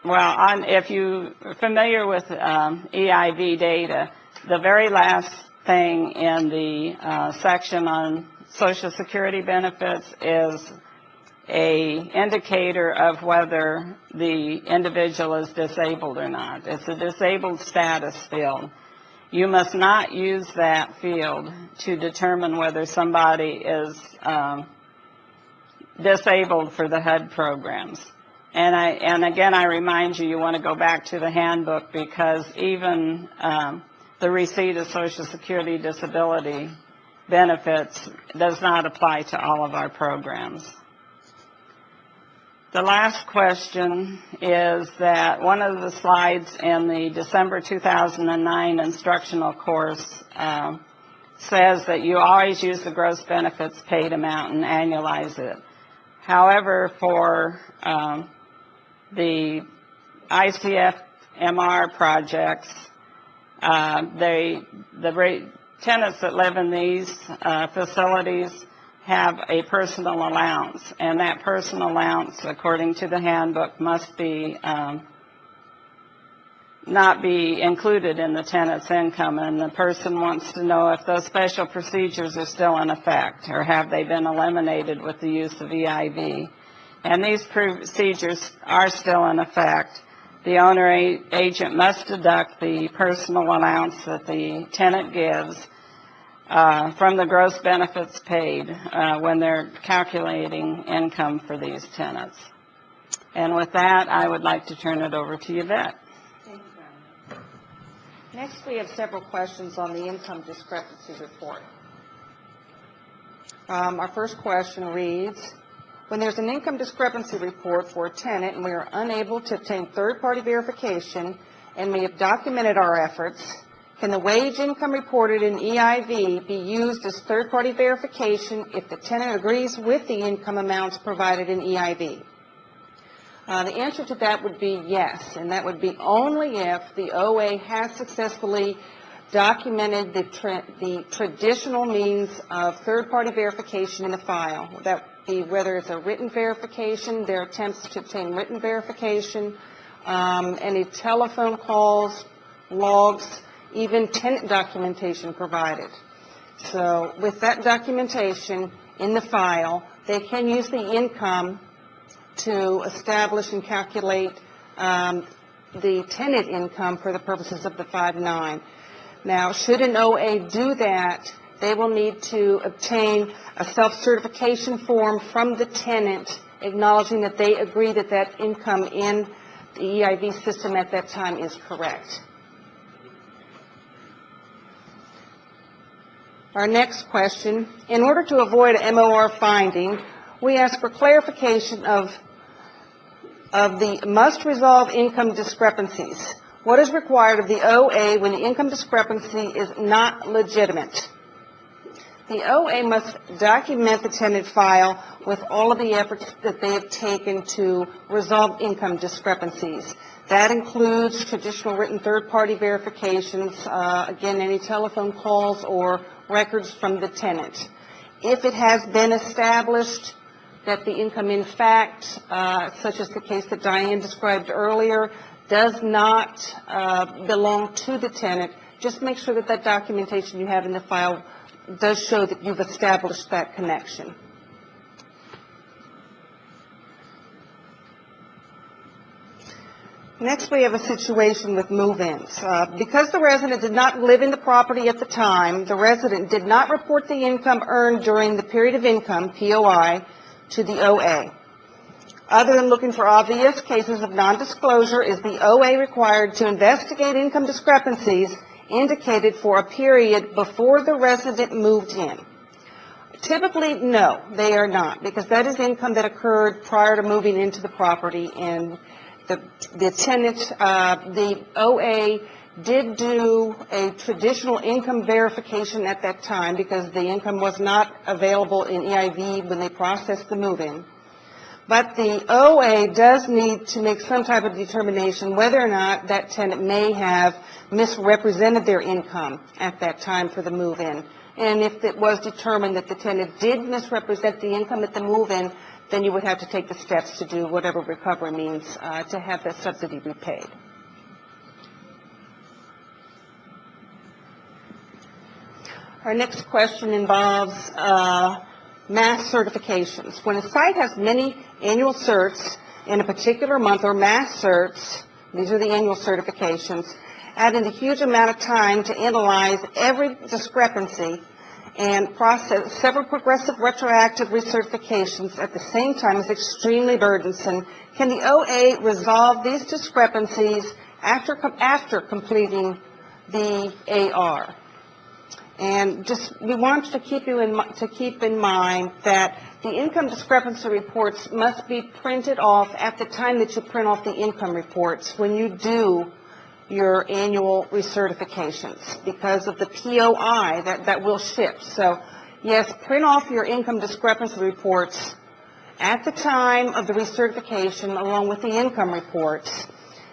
if you're familiar with EIV data, the very last thing in the section on Social Security benefits is a indicator of whether the individual is disabled or not. It's a disabled status field. You must not use that field to determine whether somebody is disabled for the HUD programs. And again, I remind you, you want to go back to the handbook, because even the receipt of Social Security disability benefits does not apply to all of our programs. The last question is that one of the slides in the December 2009 instructional course says that you always use the gross benefits paid amount and annualize it. However, for the ICFMR projects, the tenants that live in these facilities have a personal allowance, and that personal allowance, according to the handbook, must be not be included in the tenant's income, and the person wants to know if those special procedures are still in effect, or have they been eliminated with the use of EIV. And these procedures are still in effect. The owner agent must deduct the personal allowance that the tenant gives from the gross benefits paid when they're calculating income for these tenants. And with that, I would like to turn it over to Yvette. Thank you, Brenda. Next, we have several questions on the income discrepancy report. Our first question reads, when there's an income discrepancy report for a tenant and we are unable to obtain third-party verification and we have documented our efforts, can the wage income reported in EIV be used as third-party verification if the tenant agrees with the income amounts provided in EIV? The answer to that would be yes, and that would be only if the OA has successfully documented the traditional means of third-party verification in the file. That be whether it's a written verification, their attempts to obtain written verification, any telephone calls, logs, even tenant documentation provided. So with that documentation in the file, they can use the income to establish and calculate the tenant income for the purposes of the 5-9. Now, should an OA do that, they will need to obtain a self-certification form from the tenant acknowledging that they agree that that income in the EIV system at that time is correct. Our next question, in order to avoid a MOR finding, we ask for clarification of the must-resolve income discrepancies. What is required of the OA when the income discrepancy is not legitimate? The OA must document the tenant file with all of the efforts that they have taken to resolve income discrepancies. That includes traditional written third-party verifications, again, any telephone calls or records from the tenant. If it has been established that the income, in fact, such as the case that Diane described earlier, does not belong to the tenant, just make sure that that documentation you have in the file does show that you've established that connection. Next, we have a situation with move-ins. Because the resident did not live in the property at the time, the resident did not report the income earned during the period of income, POI, to the OA. Other than looking for obvious cases of non-disclosure, is the OA required to investigate income discrepancies indicated for a period before the resident moved in? Typically, no, they are not, because that is income that occurred prior to moving into the property, and the tenant, the OA did do a traditional income verification at that time because the income was not available in EIV when they processed the move-in. But the OA does need to make some type of determination whether or not that tenant may have misrepresented their income at that time for the move-in. And if it was determined that the tenant did misrepresent the income at the move-in, then you would have to take the steps to do whatever recovery means to have that subsidy repaid. Our next question involves mass certifications. When a site has many annual certs in a particular month, or mass certs, these are the annual certifications, adding a huge amount of time to analyze every discrepancy and process several progressive retroactive recertifications at the same time is extremely burdensome. Can the OA resolve these discrepancies after completing the AR? And just, we want to keep in mind that the income discrepancy reports must be printed off at the time that you print off the income reports when you do your annual recertifications, because of the POI that will ship. So, yes, print off your income discrepancy reports at the time of the recertification along with the income reports.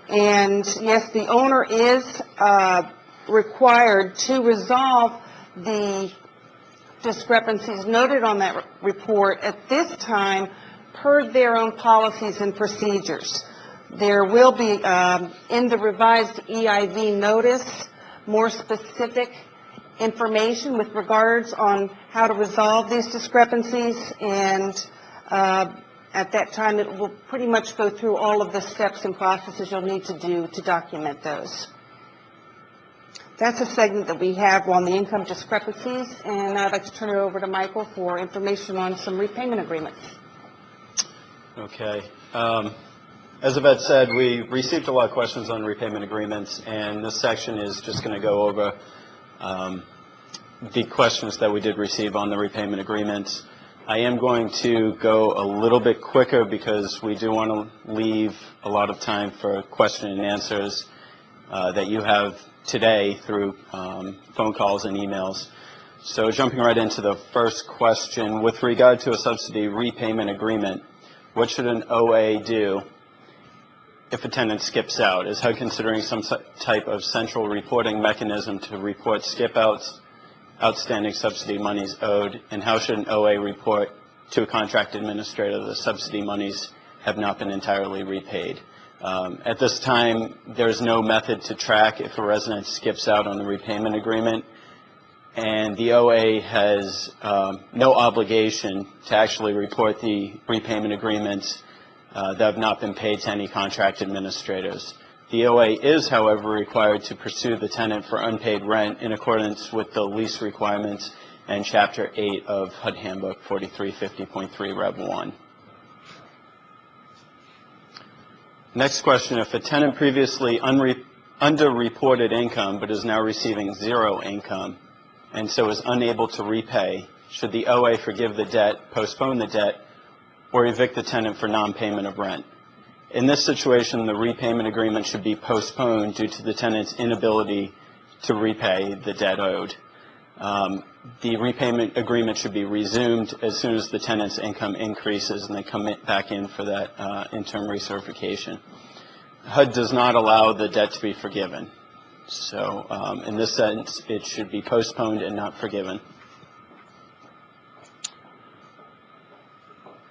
And, yes, the owner is required to resolve the discrepancies noted on that report at this time per their own policies and procedures. There will be, in the revised EIV notice, more specific information with regards on how to resolve these discrepancies, and at that time it will pretty much go through all of the steps and processes you'll need to do to document those. That's a segment that we have on the income discrepancies, and I'd like to turn it over to Michael for information on some repayment agreements. Okay. As Yvette said, we received a lot of questions on repayment agreements, and this section is just going to go over the questions that we did receive on the repayment agreements. I am going to go a little bit quicker because we do want to leave a lot of time for question and answers that you have today through phone calls and emails. So jumping right into the first question, with regard to a subsidy repayment agreement, what should an OA do if a tenant skips out? Is HUD considering some type of central reporting mechanism to report skip-outs, outstanding subsidy monies owed, and how should an OA report to a contract administrator that subsidy monies have not been entirely repaid? At this time, there's no method to track if a resident skips out on the repayment agreement, and the OA has no obligation to actually report the repayment agreements that have not been paid to any contract administrators. The OA is, however, required to pursue the tenant for unpaid rent in accordance with the lease requirements and Chapter 8 of HUD Handbook 4350.3 Rev 1. Next question, if a tenant previously underreported income but is now receiving zero income and so is unable to repay, should the OA forgive the debt, postpone the debt, or evict the tenant for non-payment of rent? In this situation, the repayment agreement should be postponed due to the tenant's inability to repay the debt owed. The repayment agreement should be resumed as soon as the tenant's income increases and they come back in for that interim recertification. HUD does not allow the debt to be forgiven. So in this sense, it should be postponed and not forgiven.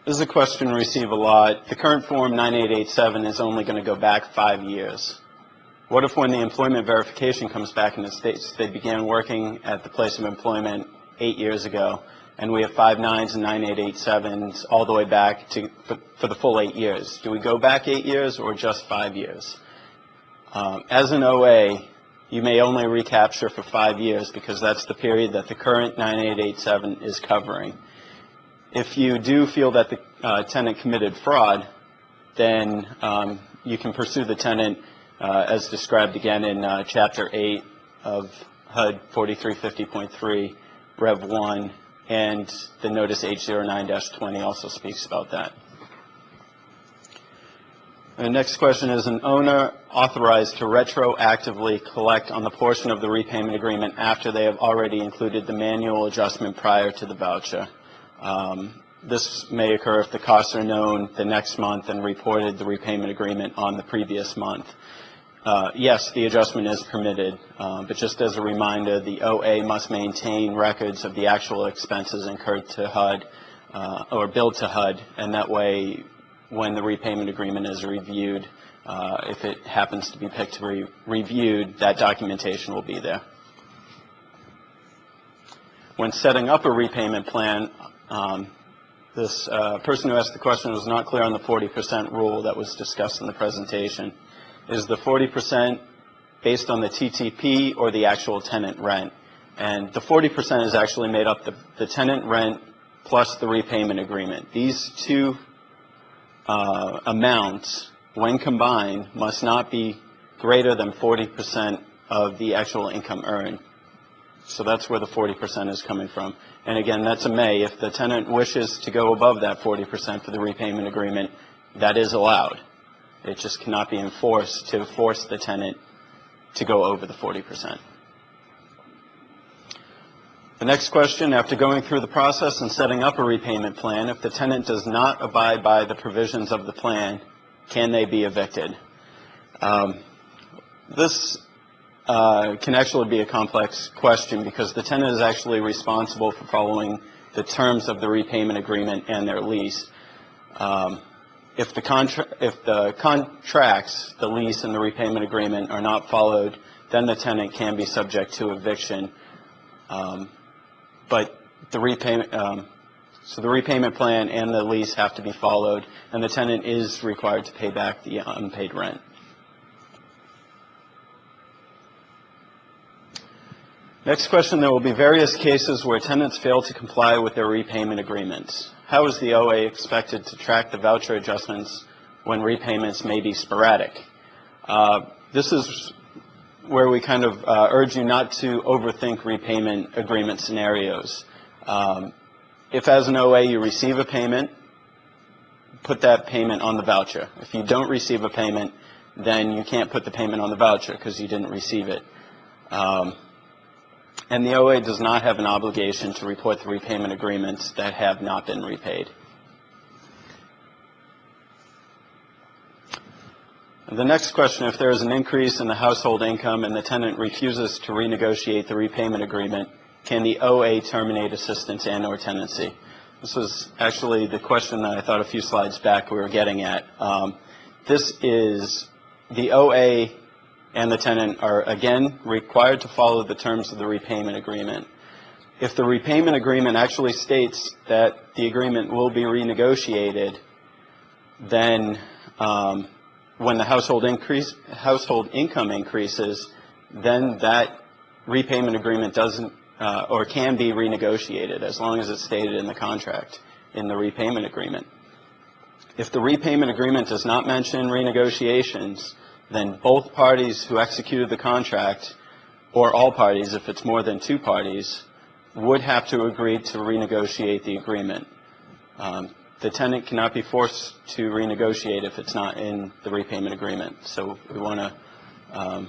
This is a question we receive a lot. The current Form 9887 is only going to go back 5 years. What if when the employment verification comes back and it states they began working at the place of employment 8 years ago, and we have 5.9s and 9887s all the way back to for the full 8 years? Do we go back 8 years or just 5 years? As an OA, you may only recapture for 5 years because that's the period that the current 9887 is covering. If you do feel that the tenant committed fraud, then you can pursue the tenant as described again in Chapter 8 of HUD 4350.3, Rev 1, and the Notice H09-20 also speaks about that. The next question is, an owner authorized to retroactively collect on the portion of the repayment agreement after they have already included the manual adjustment prior to the voucher? This may occur if the costs are known the next month and reported the repayment agreement on the previous month. Yes, the adjustment is permitted, but just as a reminder, the OA must maintain records of the actual expenses incurred to HUD or billed to HUD, and that way when the repayment agreement is reviewed, if it happens to be picked to be reviewed, that documentation will be there. When setting up a repayment plan, this person who asked the question was not clear on the 40% rule that was discussed in the presentation. Is the 40% based on the TTP or the actual tenant rent? And the 40% is actually made up the tenant rent plus the repayment agreement. These two amounts, when combined, must not be greater than 40% of the actual income earned. So that's where the 40% is coming from. And again, that's a may. If the tenant wishes to go above that 40% for the repayment agreement, that is allowed. It just cannot be enforced to force the tenant to go over the 40%. The next question, after going through the process and setting up a repayment plan, if the tenant does not abide by the provisions of the plan, can they be evicted? This can actually be a complex question because the tenant is actually responsible for following the terms of the repayment agreement and their lease. If the contracts, the lease and the repayment agreement are not followed, then the tenant can be subject to eviction. But the repayment, so the repayment plan and the lease have to be followed, and the tenant is required to pay back the unpaid rent. Next question, there will be various cases where tenants fail to comply with their repayment agreements. How is the OA expected to track the voucher adjustments when repayments may be sporadic? This is where we kind of urge you not to overthink repayment agreement scenarios. If as an OA you receive a payment, put that payment on the voucher. If you don't receive a payment, then you can't put the payment on the voucher because you didn't receive it. And the OA does not have an obligation to report the repayment agreements that have not been repaid. The next question, if there is an increase in the household income and the tenant refuses to renegotiate the repayment agreement, can the OA terminate assistance and/or tenancy? This was actually the question that I thought a few slides back we were getting at. This is the OA and the tenant are, again, required to follow the terms of the repayment agreement. If the repayment agreement actually states that the agreement will be renegotiated, then when the household income increases, then that repayment agreement doesn't or can be renegotiated as long as it's stated in the contract, in the repayment agreement. If the repayment agreement does not mention renegotiations, then both parties who executed the contract, or all parties if it's more than two parties, would have to agree to renegotiate the agreement. The tenant cannot be forced to renegotiate if it's not in the repayment agreement. So we want to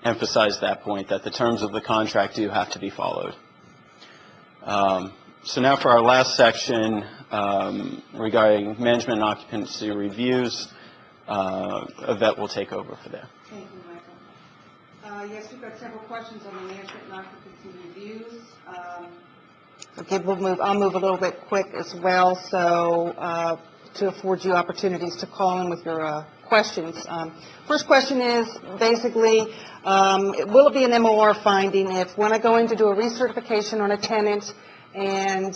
emphasize that point, that the terms of the contract do have to be followed. So now for our last section regarding management and occupancy reviews, Yvette will take over for that. Thank you, Michael. Yes, we've got several questions on the management and occupancy reviews. Okay, I'll move a little bit quick as well, so to afford you opportunities to call in with your questions. First question is basically, will it be an MOR finding if when I go in to do a recertification on a tenant and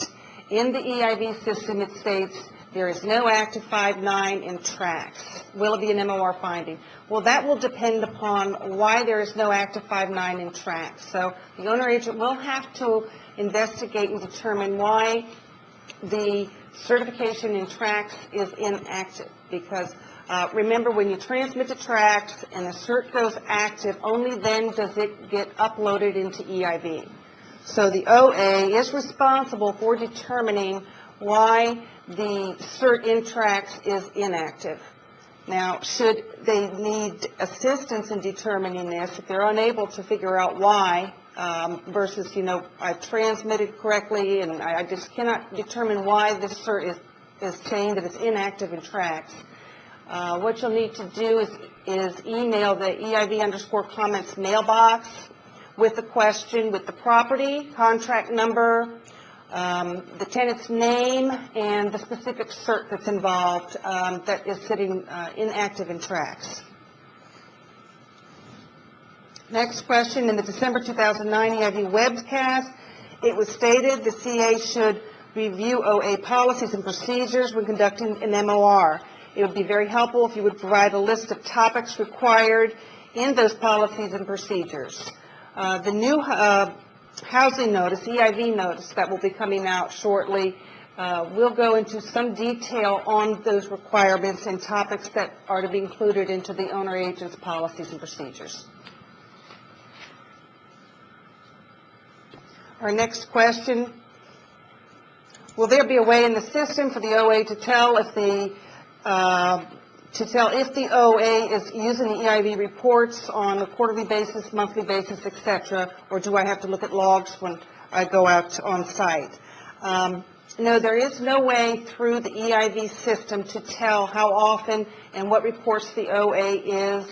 in the EIV system it states There is no active 5-9 in tracts. Will it be an MOR finding? Well, that will depend upon why there is no active 5-9 in tracts. So the owner agent will have to investigate and determine why the certification in tracts is inactive. Because remember, when you transmit to tracts and the cert goes active, only then does it get uploaded into EIV. So the OA is responsible for determining why the cert in tracts is inactive. Now, should they need assistance in determining this, if they're unable to figure out why, versus, I transmitted correctly and I just cannot determine why this cert is saying that it's inactive in tracts, what you'll need to do is email the EIV_comments mailbox with the question, with the property, contract number, the tenant's name, and the specific cert that's involved that is sitting inactive in tracts. Next question, in the December 2009 EIV webcast, it was stated the CA should review OA policies and procedures when conducting an MOR. It would be very helpful if you would provide a list of topics required in those policies and procedures. The new housing notice, EIV notice, that will be coming out shortly will go into some detail on those requirements and topics that are to be included into the owner agent's policies and procedures. Our next question, will there be a way in the system for the OA to tell if the OA is using the EIV reports on a quarterly basis, monthly basis, etc., or do I have to look at logs when I go out on site? No, there is no way through the EIV system to tell how often and what reports the OA is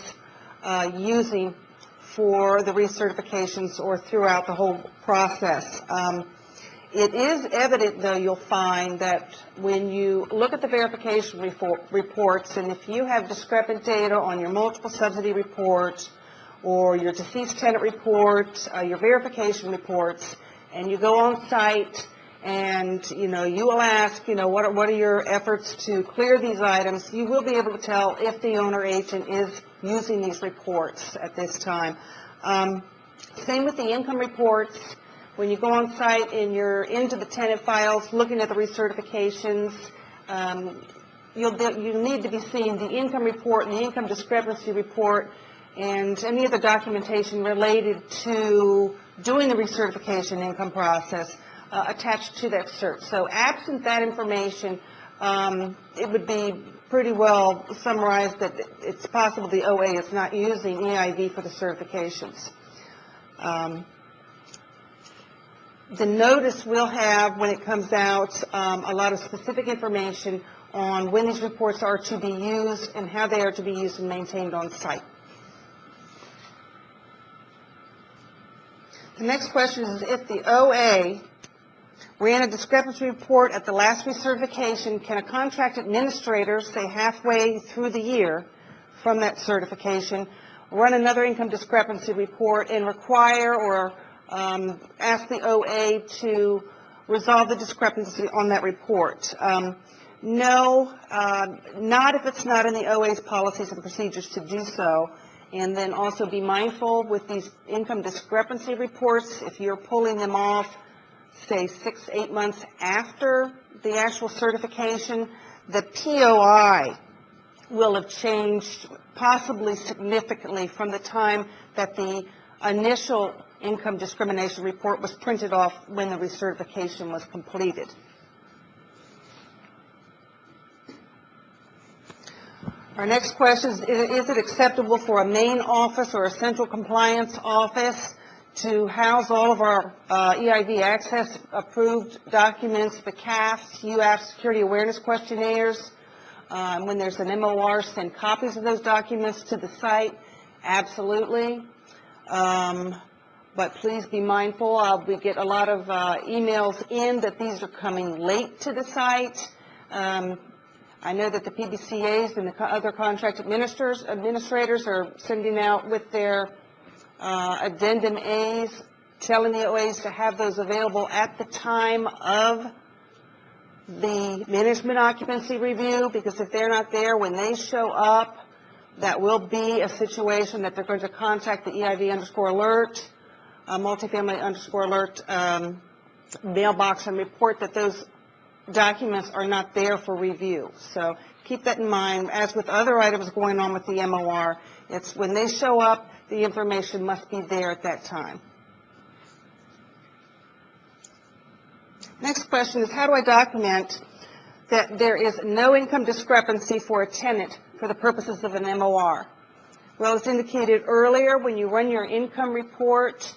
using for the recertifications or throughout the whole process. It is evident, though, you'll find that when you look at the verification reports, and if you have discrepant data on your multiple subsidy reports or your deceased tenant report, your verification reports, and you go on site and, you will ask, what are your efforts to clear these items, you will be able to tell if the owner agent is using these reports at this time. Same with the income reports. When you go on site and you're into the tenant files, looking at the recertifications, you need to be seeing the income report and the income discrepancy report and any other documentation related to doing the recertification income process attached to that cert. So absent that information, it would be pretty well summarized that it's possible the OA is not using EIV for the certifications. The notice will have, when it comes out, a lot of specific information on when these reports are to be used and how they are to be used and maintained on site. The next question is, if the OA ran a discrepancy report at the last recertification, can a contract administrator, say halfway through the year from that certification, run another income discrepancy report and require or ask the OA to resolve the discrepancy on that report? No, not if it's not in the OA's policies and procedures to do so. And then also be mindful with these income discrepancy reports, if you're pulling them off, say 6-8 months after the actual certification, the POI will have changed possibly significantly from the time that the initial income discrimination report was printed off when the recertification was completed. Our next question is it acceptable for a main office or a central compliance office to house all of our EIV access approved documents, the CAFs, UAF security awareness questionnaires? When there's an MOR, send copies of those documents to the site? Absolutely. But please be mindful. We get a lot of emails in that these are coming late to the site. I know that the PBCAs and the other contract administrators are sending out with their addendum A's, telling the OAs to have those available at the time of the management occupancy review, because if they're not there, when they show up, that will be a situation that they're going to contact the EIV_alert, multifamily_alert mailbox and report that those documents are not there for review. So keep that in mind. As with other items going on with the MOR, it's when they show up, the information must be there at that time. Next question is, how do I document that there is no income discrepancy for a tenant for the purposes of an MOR? Well, as indicated earlier, when you run your income report,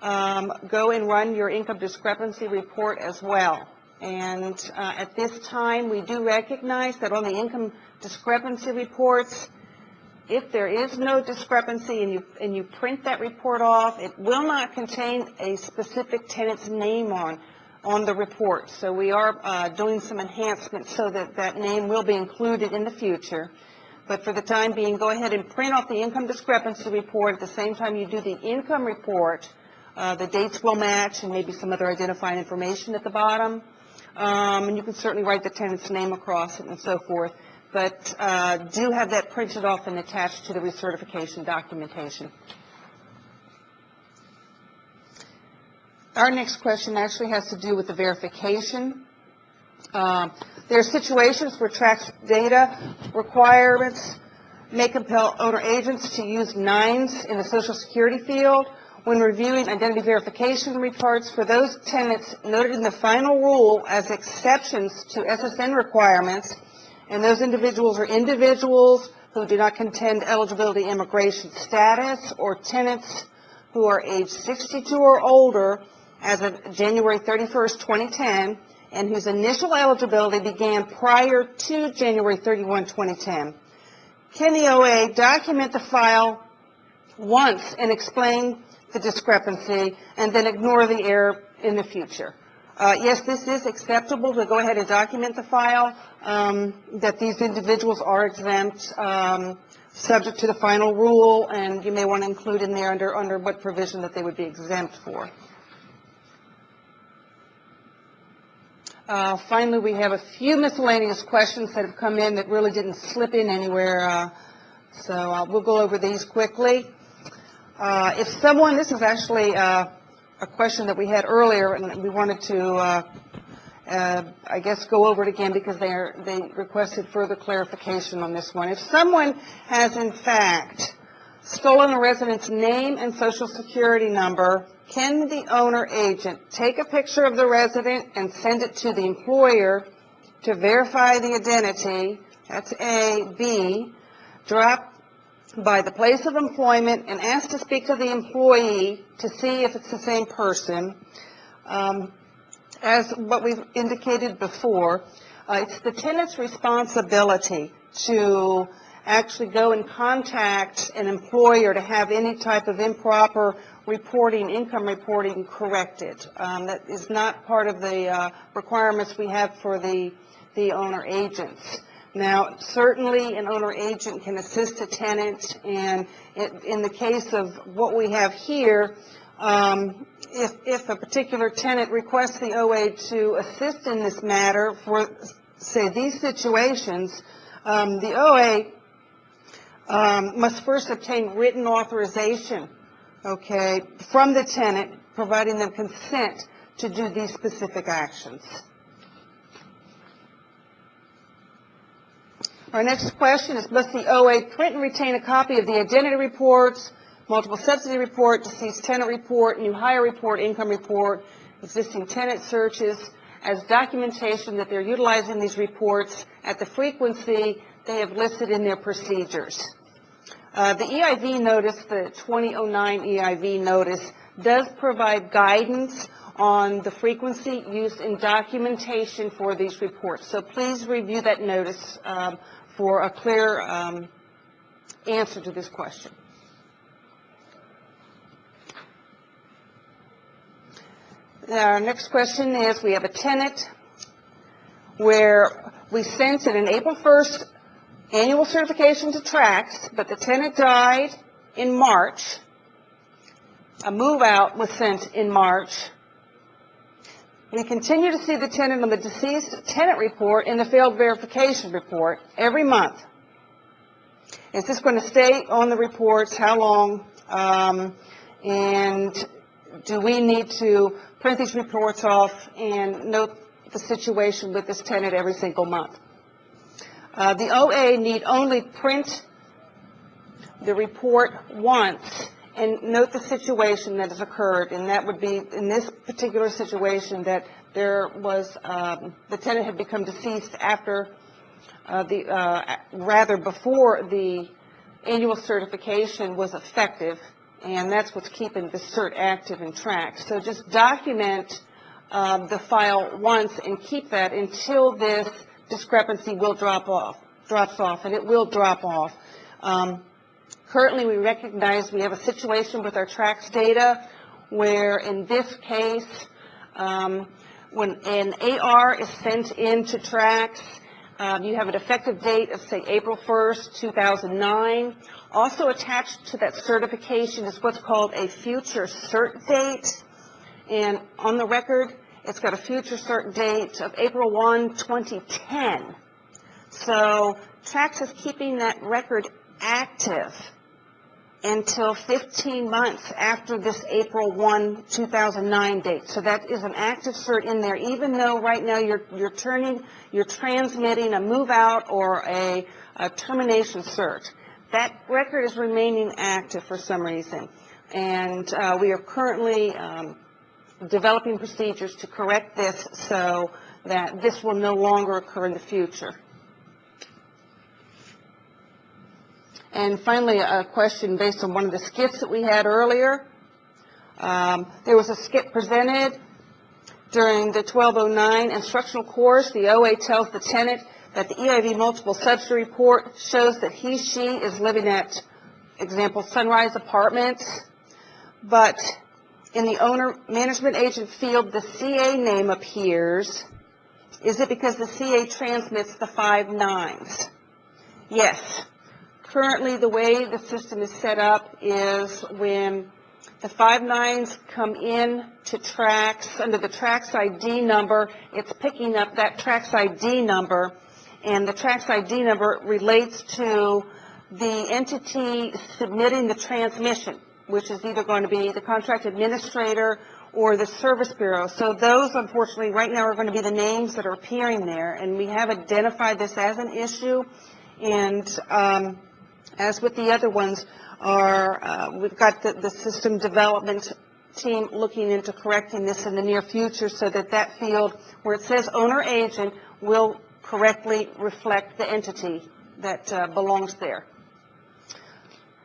go and run your income discrepancy report as well. And at this time, we do recognize that on the income discrepancy reports, if there is no discrepancy and you print that report off, it will not contain a specific tenant's name on the report. So we are doing some enhancements so that that name will be included in the future. But for the time being, go ahead and print off the income discrepancy report. At the same time you do the income report, the dates will match and maybe some other identifying information at the bottom. And you can certainly write the tenant's name across it and so forth. But do have that printed off and attached to the recertification documentation. Our next question actually has to do with the verification. There are situations where tax data requirements may compel owner agents to use 9s in the Social Security field when reviewing identity verification reports for those tenants noted in the final rule as exceptions to SSN requirements, and those individuals are individuals who do not contend eligibility immigration status, or tenants who are age 62 or older as of January 31st, 2010, and whose initial eligibility began prior to January 31, 2010. Can the OA document the file once and explain the discrepancy and then ignore the error in the future? Yes, this is acceptable to go ahead and document the file, that these individuals are exempt, subject to the final rule, and you may want to include in there under what provision that they would be exempt for. Finally, we have a few miscellaneous questions that have come in that really didn't slip in anywhere, so we'll go over these quickly. If someone, this is actually a question that we had earlier, and we wanted to, I guess, go over it again because they requested further clarification on this one. If someone has, in fact, stolen a resident's name and Social Security number, can the owner agent take a picture of the resident and send it to the employer to verify the identity? That's A. B, drop by the place of employment and ask to speak to the employee to see if it's the same person. As what we've indicated before, it's the tenant's responsibility to actually go and contact an employer to have any type of improper reporting, income reporting, corrected. That is not part of the requirements we have for the owner agents. Now, certainly an owner agent can assist a tenant, and in the case of what we have here, if a particular tenant requests the OA to assist in this matter for, say, these situations, the OA must first obtain written authorization, okay, from the tenant, providing them consent to do these specific actions. Our next question is, must the OA print and retain a copy of the identity reports, multiple subsidy report, deceased tenant report, new hire report, income report, existing tenant searches, as documentation that they're utilizing these reports at the frequency they have listed in their procedures? The EIV notice, the 2009 EIV notice, does provide guidance on the frequency used in documentation for these reports. So please review that notice for a clear answer to this question. Our next question is, we have a tenant where we sent in an April 1st annual certification to Trax, but the tenant died in March. A move-out was sent in March. We continue to see the tenant on the deceased tenant report and the failed verification report every month. Is this going to stay on the reports? How long? And do we need to print these reports off and note the situation with this tenant every single month? The OA need only print the report once and note the situation that has occurred, and that would be in this particular situation that there was the tenant had become deceased after rather before the annual certification was effective, and that's what's keeping the cert active and tracked. So just document the file once and keep that until this discrepancy will drops off, and it will drop off. Currently, we recognize we have a situation with our tracks data where, in this case, when an AR is sent into tracks, you have an effective date of, say, April 1st, 2009. Also attached to that certification is what's called a future cert date. And on the record, it's got a future cert date of April 1, 2010. So tracks is keeping that record active until 15 months after this April 1, 2009 date. So that is an active cert in there, even though right now you're transmitting a move out or a termination cert. That record is remaining active for some reason. And we are currently developing procedures to correct this so that this will no longer occur in the future. And finally, a question based on one of the skits that we had earlier. There was a skit presented during the 1209 instructional course. The OA tells the tenant that the EIV multiple subsidy report shows that she is living at, example, Sunrise Apartments, but in the owner management agent field, the CA name appears. Is it because the CA transmits the 5 nines? Yes. Currently, the way the system is set up is when the 5 nines come in to tracks, under the tracks ID number, it's picking up that tracks ID number, and the tracks ID number relates to the entity submitting the transmission, which is either going to be the contract administrator or the service bureau. So those, unfortunately, right now are going to be the names that are appearing there, and we have identified this as an issue, and as with the other ones, we've got the system development team looking into correcting this in the near future so that that field where it says owner agent will correctly reflect the entity that belongs there.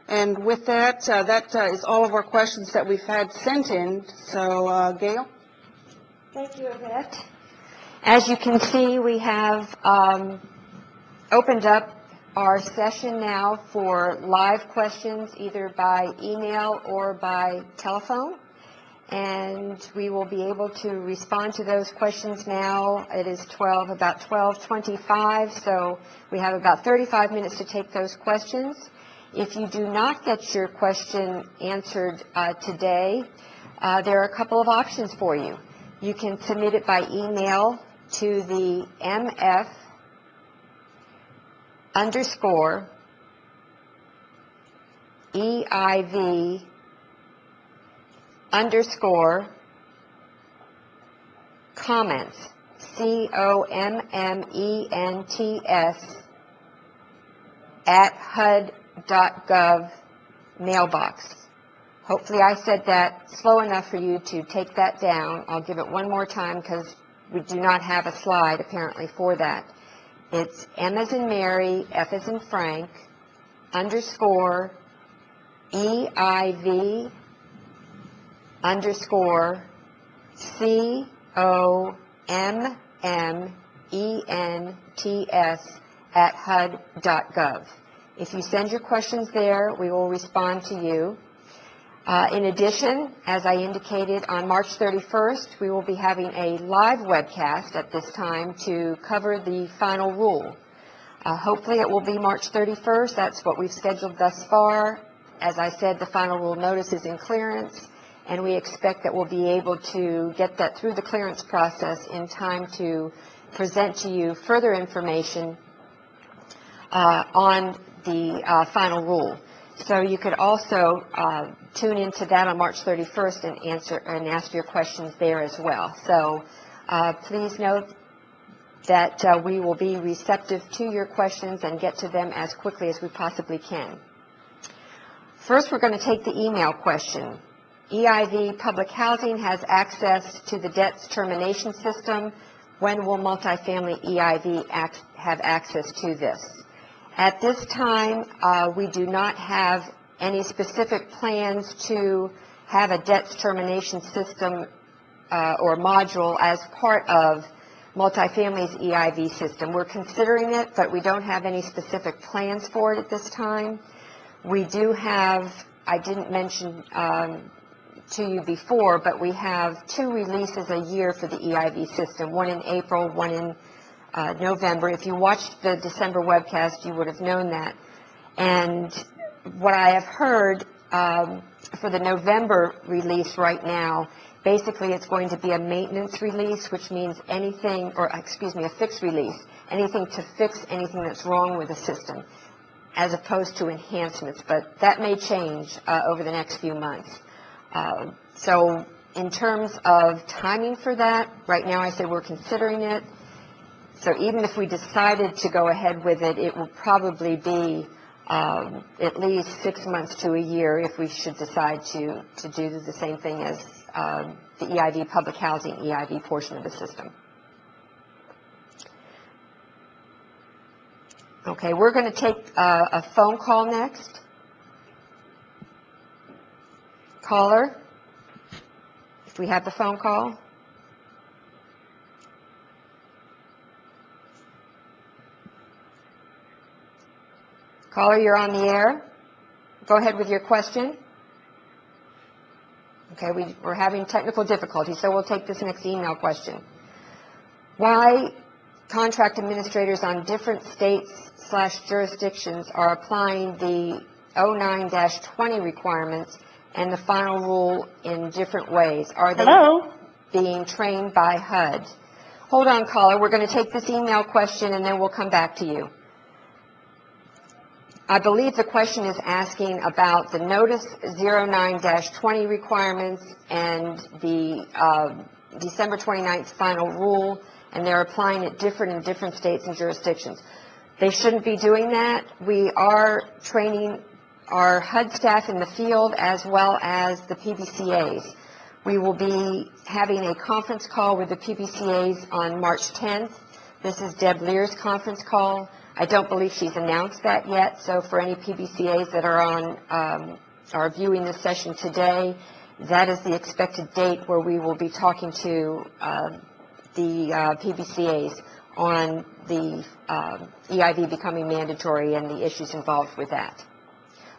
And with that, that is all of our questions that we've had sent in. So, Gail? Thank you, Yvette. As you can see, we have opened up our session now for live questions, either by email or by telephone. And we will be able to respond to those questions now. It is about 12:25, so we have about 35 minutes to take those questions. If you do not get your question answered today, there are a couple of options for you. You can submit it by email to the MF_EIV_comments, COMMENTS, @HUD.gov mailbox. Hopefully I said that slow enough for you to take that down. I'll give it one more time because we do not have a slide apparently for that. It's M as in Mary, F as in Frank, _EIV _COMMENTS @HUD.gov. If you send your questions there, we will respond to you. In addition, as I indicated, on March 31st, we will be having a live webcast at this time to cover the final rule. Hopefully it will be March 31st. That's what we've scheduled thus far. As I said, the final rule notice is in clearance, and we expect that we'll be able to get that through the clearance process in time to present to you further information on the final rule. So you could also tune into that on March 31st and ask your questions there as well. So please note that we will be receptive to your questions and get to them as quickly as we possibly can. First, we're going to take the email question. EIV Public Housing has access to the debts termination system. When will multifamily EIV have access to this? At this time, we do not have any specific plans to have a debts termination system or module as part of multifamily's EIV system. We're considering it, but we don't have any specific plans for it at this time. We do have, I didn't mention to you before, but we have 2 releases a year for the EIV system, one in April, one in November. If you watched the December webcast, you would have known that. And what I have heard for the November release right now, basically it's going to be a maintenance release, which means anything, or excuse me, a fix release, anything to fix anything that's wrong with the system, as opposed to enhancements. But that may change over the next few months. So in terms of timing for that, right now I said we're considering it. So even if we decided to go ahead with it, it will probably be at least 6 months to a year if we should decide to do the same thing as the EIV Public Housing EIV portion of the system. Okay, we're going to take a phone call next. Caller, if we have the phone call. Caller, you're on the air. Go ahead with your question. Okay, we're having technical difficulties, so we'll take this next email question. Why contract administrators on different states/jurisdictions are applying the 09-20 requirements and the final rule in different ways? Are they being trained by HUD? Hold on, caller. We're going to take this email question, and then we'll come back to you. I believe the question is asking about the Notice 09-20 requirements and the December 29th final rule, and they're applying it different in different states and jurisdictions. They shouldn't be doing that. We are training our HUD staff in the field as well as the PBCAs. We will be having a conference call with the PBCAs on March 10th. This is Deb Lear's conference call. I don't believe she's announced that yet, so for any PBCAs that are viewing this session today, that is the expected date where we will be talking to the PBCAs on the EIV becoming mandatory and the issues involved with that.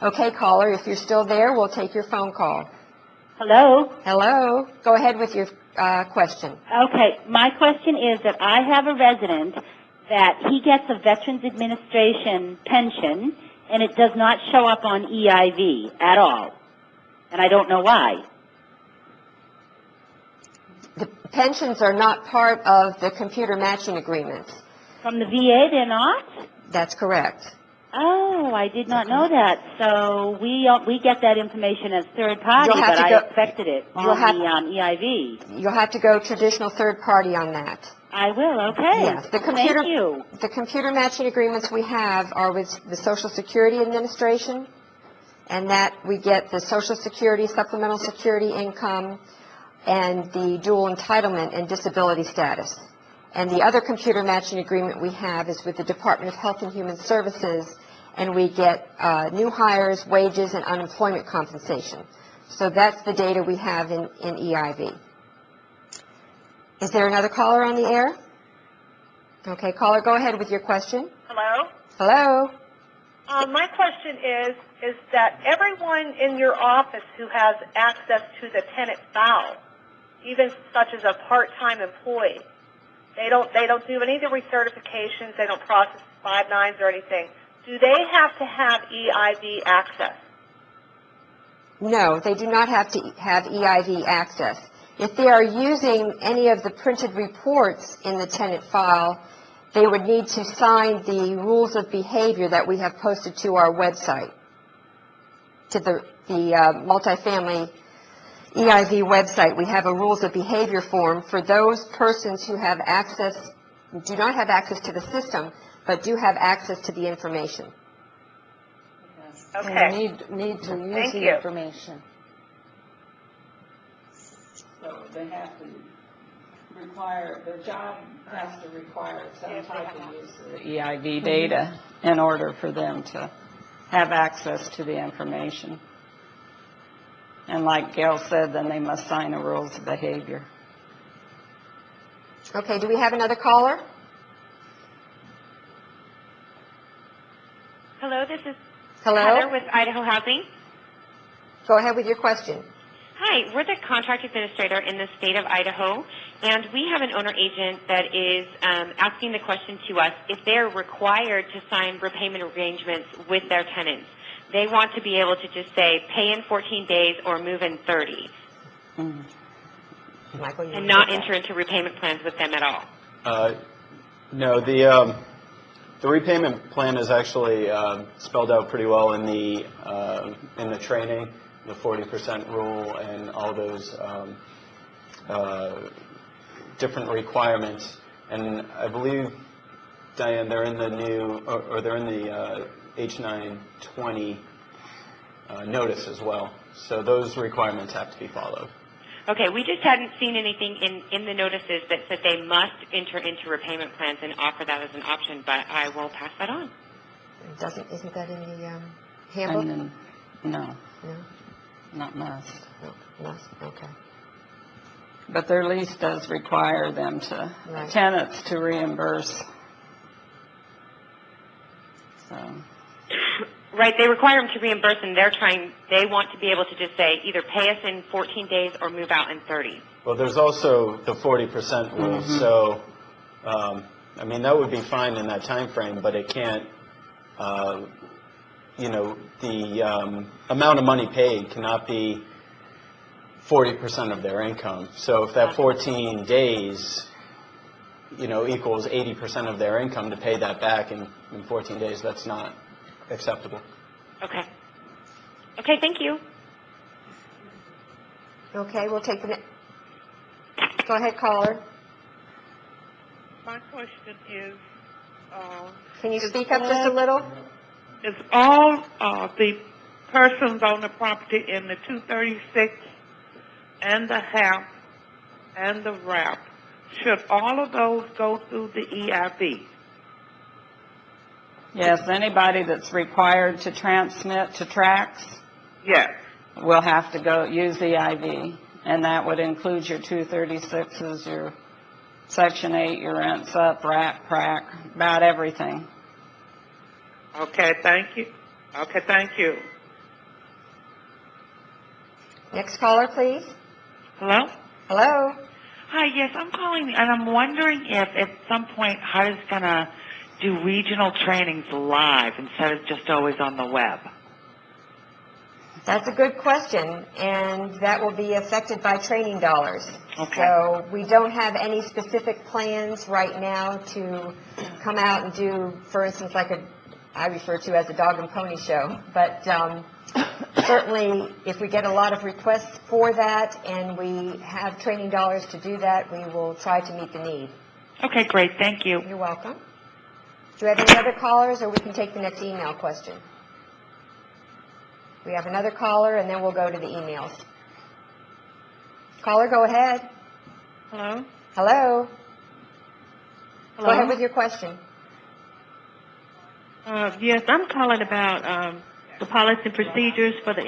Okay, caller, if you're still there, we'll take your phone call. Hello? Hello. Go ahead with your question. Okay, my question is that I have a resident that he gets a Veterans Administration pension, and it does not show up on EIV at all, and I don't know why. The pensions are not part of the computer matching agreements. From the VA, they're not? That's correct. Oh, I did not know that. So we get that information as third party, but I expected it on the EIV. You'll have to go traditional third party on that. I will, okay. Yes. Thank you. The computer matching agreements we have are with the Social Security Administration, and that we get the Social Security, Supplemental Security Income, and the dual entitlement and disability status. And the other computer matching agreement we have is with the Department of Health and Human Services, and we get new hires, wages, and unemployment compensation. So that's the data we have in EIV. Is there another caller on the air? Okay, caller, go ahead with your question. Hello? Hello? My question is that everyone in your office who has access to the tenant file, even such as a part-time employee, they don't do any of the recertifications, they don't process 5-9s or anything. Do they have to have EIV access? No, they do not have to have EIV access. If they are using any of the printed reports in the tenant file, they would need to sign the rules of behavior that we have posted to our website, to the multifamily EIV website. We have a rules of behavior form for those persons who have access, do not have access to the system, but do have access to the information. Okay. And need to use Thank the you. information. So they have to require, their job has to require some type of use of the EIV data in order for them to have access to the information. And like Gail said, then they must sign the rules of behavior. Okay, do we have another caller? Hello, this is Hello? Heather with Idaho Housing. Go ahead with your question. Hi, we're the contract administrator in the state of Idaho, and we have an owner agent that is asking the question to us if they're required to sign repayment arrangements with their tenants. They want to be able to just say, pay in 14 days or move in 30, Michael, you and want not to take enter into repayment plans with them at all. No, the repayment plan is actually spelled out pretty well in the training, the 40% rule, and all those different requirements. And I believe, Diane, they're in the new, or they're in the H920 notice as well. So those requirements have to be followed. Okay, we just hadn't seen anything in the notices that said they must enter into repayment plans and offer that as an option, but I will pass that on. Isn't that in the handbook? No, No? not must. No, must, okay. But their lease does require them to, Right. tenants to reimburse. So, Right, they require them to reimburse, and they want to be able to just say either pay us in 14 days or move out in 30. Well, there's also the 40% rule, so, I mean, that would be fine in that time frame, but it can't, the amount of money paid cannot be 40% of their income. So if that 14 days, equals 80% of their income, to pay that back in 14 days, that's not acceptable. Okay. Okay, thank you. Okay, we'll take the next. Go ahead, caller. My question is, Can you speak up just a little? is all the persons on the property in the 236 and the HAP and the RAP, should all of those go through the EIV? yes, anybody that's required to transmit to tracks Yes. will have to go use the EIV, and that would include your 236s, your Section 8, your rents up, RAP, PRAC, about everything. Okay, thank you. Okay, thank you. Next caller, please. Hello? Hello? Hi, yes, I'm calling, and I'm wondering if at some point HUD is going to do regional trainings live instead of just always on the web. That's a good question, and that will be affected by training dollars. Okay. So we don't have any specific plans right now to come out and do, for instance, like I refer to as a dog and pony show. But certainly, if we get a lot of requests for that and we have training dollars to do that, we will try to meet the need. Okay, great, thank you. You're welcome. Do you have any other callers, or we can take the next email question? We have another caller, and then we'll go to the emails. Caller, go ahead. Hello? Hello? Hello? Go ahead with your question. Yes, I'm calling about the policy and procedures for the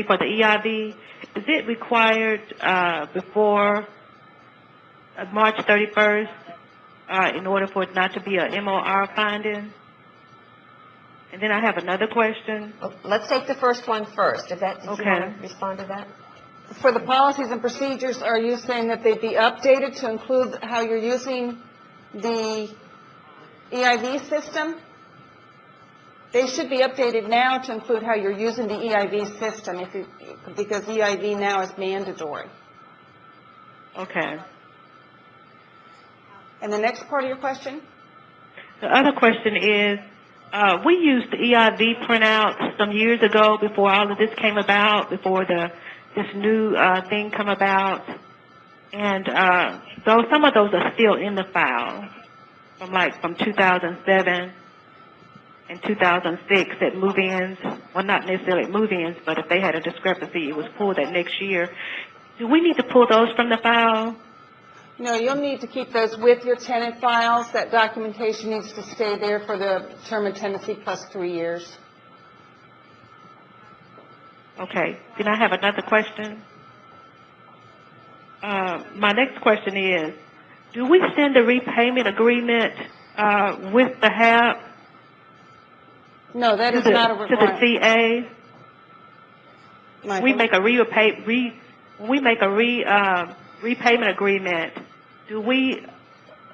for the EIV. Is it required before March 31st in order for it not to be a MOR finding? And then I have another question. Well, let's take the first one first. Did you Okay. want to respond to that? For the policies and procedures, are you saying that they be updated to include how you're using the EIV system? They should be updated now to include how you're using the EIV system, because EIV now is mandatory. Okay. And the next part of your question? The other question is, we used the EIV printout some years ago before all of this came about, before this new thing come about, and though some of those are still in the file from 2007 and 2006 at move-ins. Well, not necessarily move-ins, but if they had a discrepancy, it was pulled that next year. Do we need to pull those from the file? No, you'll need to keep those with your tenant files. That documentation needs to stay there for the term of tenancy plus 3 years. Okay. Then I have another question. My next question is, do we send a repayment agreement with the HAP? No, that is not a requirement. To the CA? Michael? We make a repayment agreement. Do we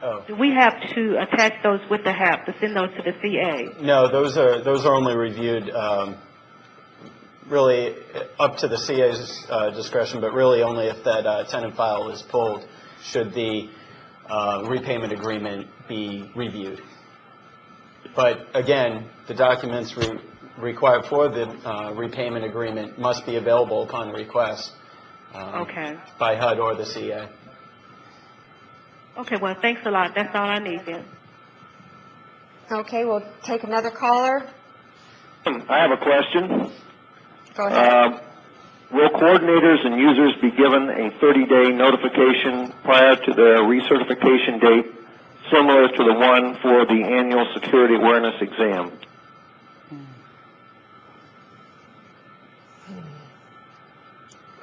have to attach those with the HAP to send those to the CA? No, those are only reviewed really up to the CA's discretion, but really only if that tenant file is pulled should the repayment agreement be reviewed. But again, the documents required for the repayment agreement must be available upon request by HUD or the CA. Okay, well, thanks a lot. That's all I need then. Okay, we'll take another caller. I have a question. Go ahead. Will coordinators and users be given a 30-day notification prior to the recertification date, similar to the one for the annual security awareness exam?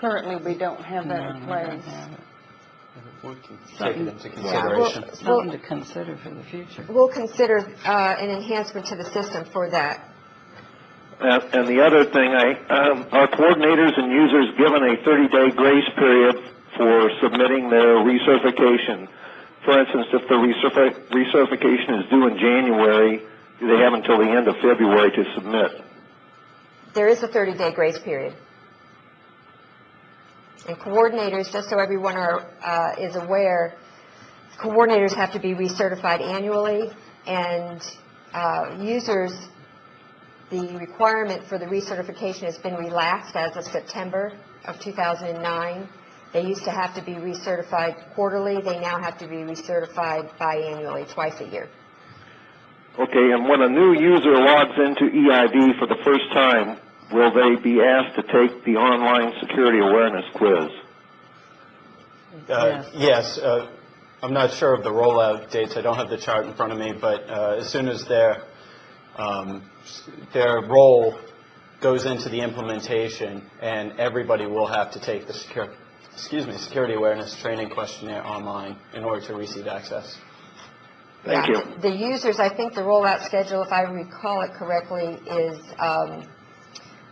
Currently, we don't have that in place. We can take it into consideration. Something to consider for the future. We'll consider an enhancement to the system for that. And the other thing, are coordinators and users given a 30-day grace period for submitting their recertification? For instance, if the recertification is due in January, do they have until the end of February to submit? There is a 30-day grace period. And coordinators, just so everyone is aware, coordinators have to be recertified annually, and users, the requirement for the recertification has been relaxed as of September of 2009. They used to have to be recertified quarterly. They now have to be recertified biannually, twice a year. Okay, and when a new user logs into EIV for the first time, will they be asked to take the online security awareness quiz? Yes. I'm not sure of the rollout dates. I don't have the chart in front of me, but as soon as their role goes into the implementation, and everybody will have to take the security awareness training questionnaire online in order to receive access. Thank you. The users, I think the rollout schedule, if I recall it correctly, is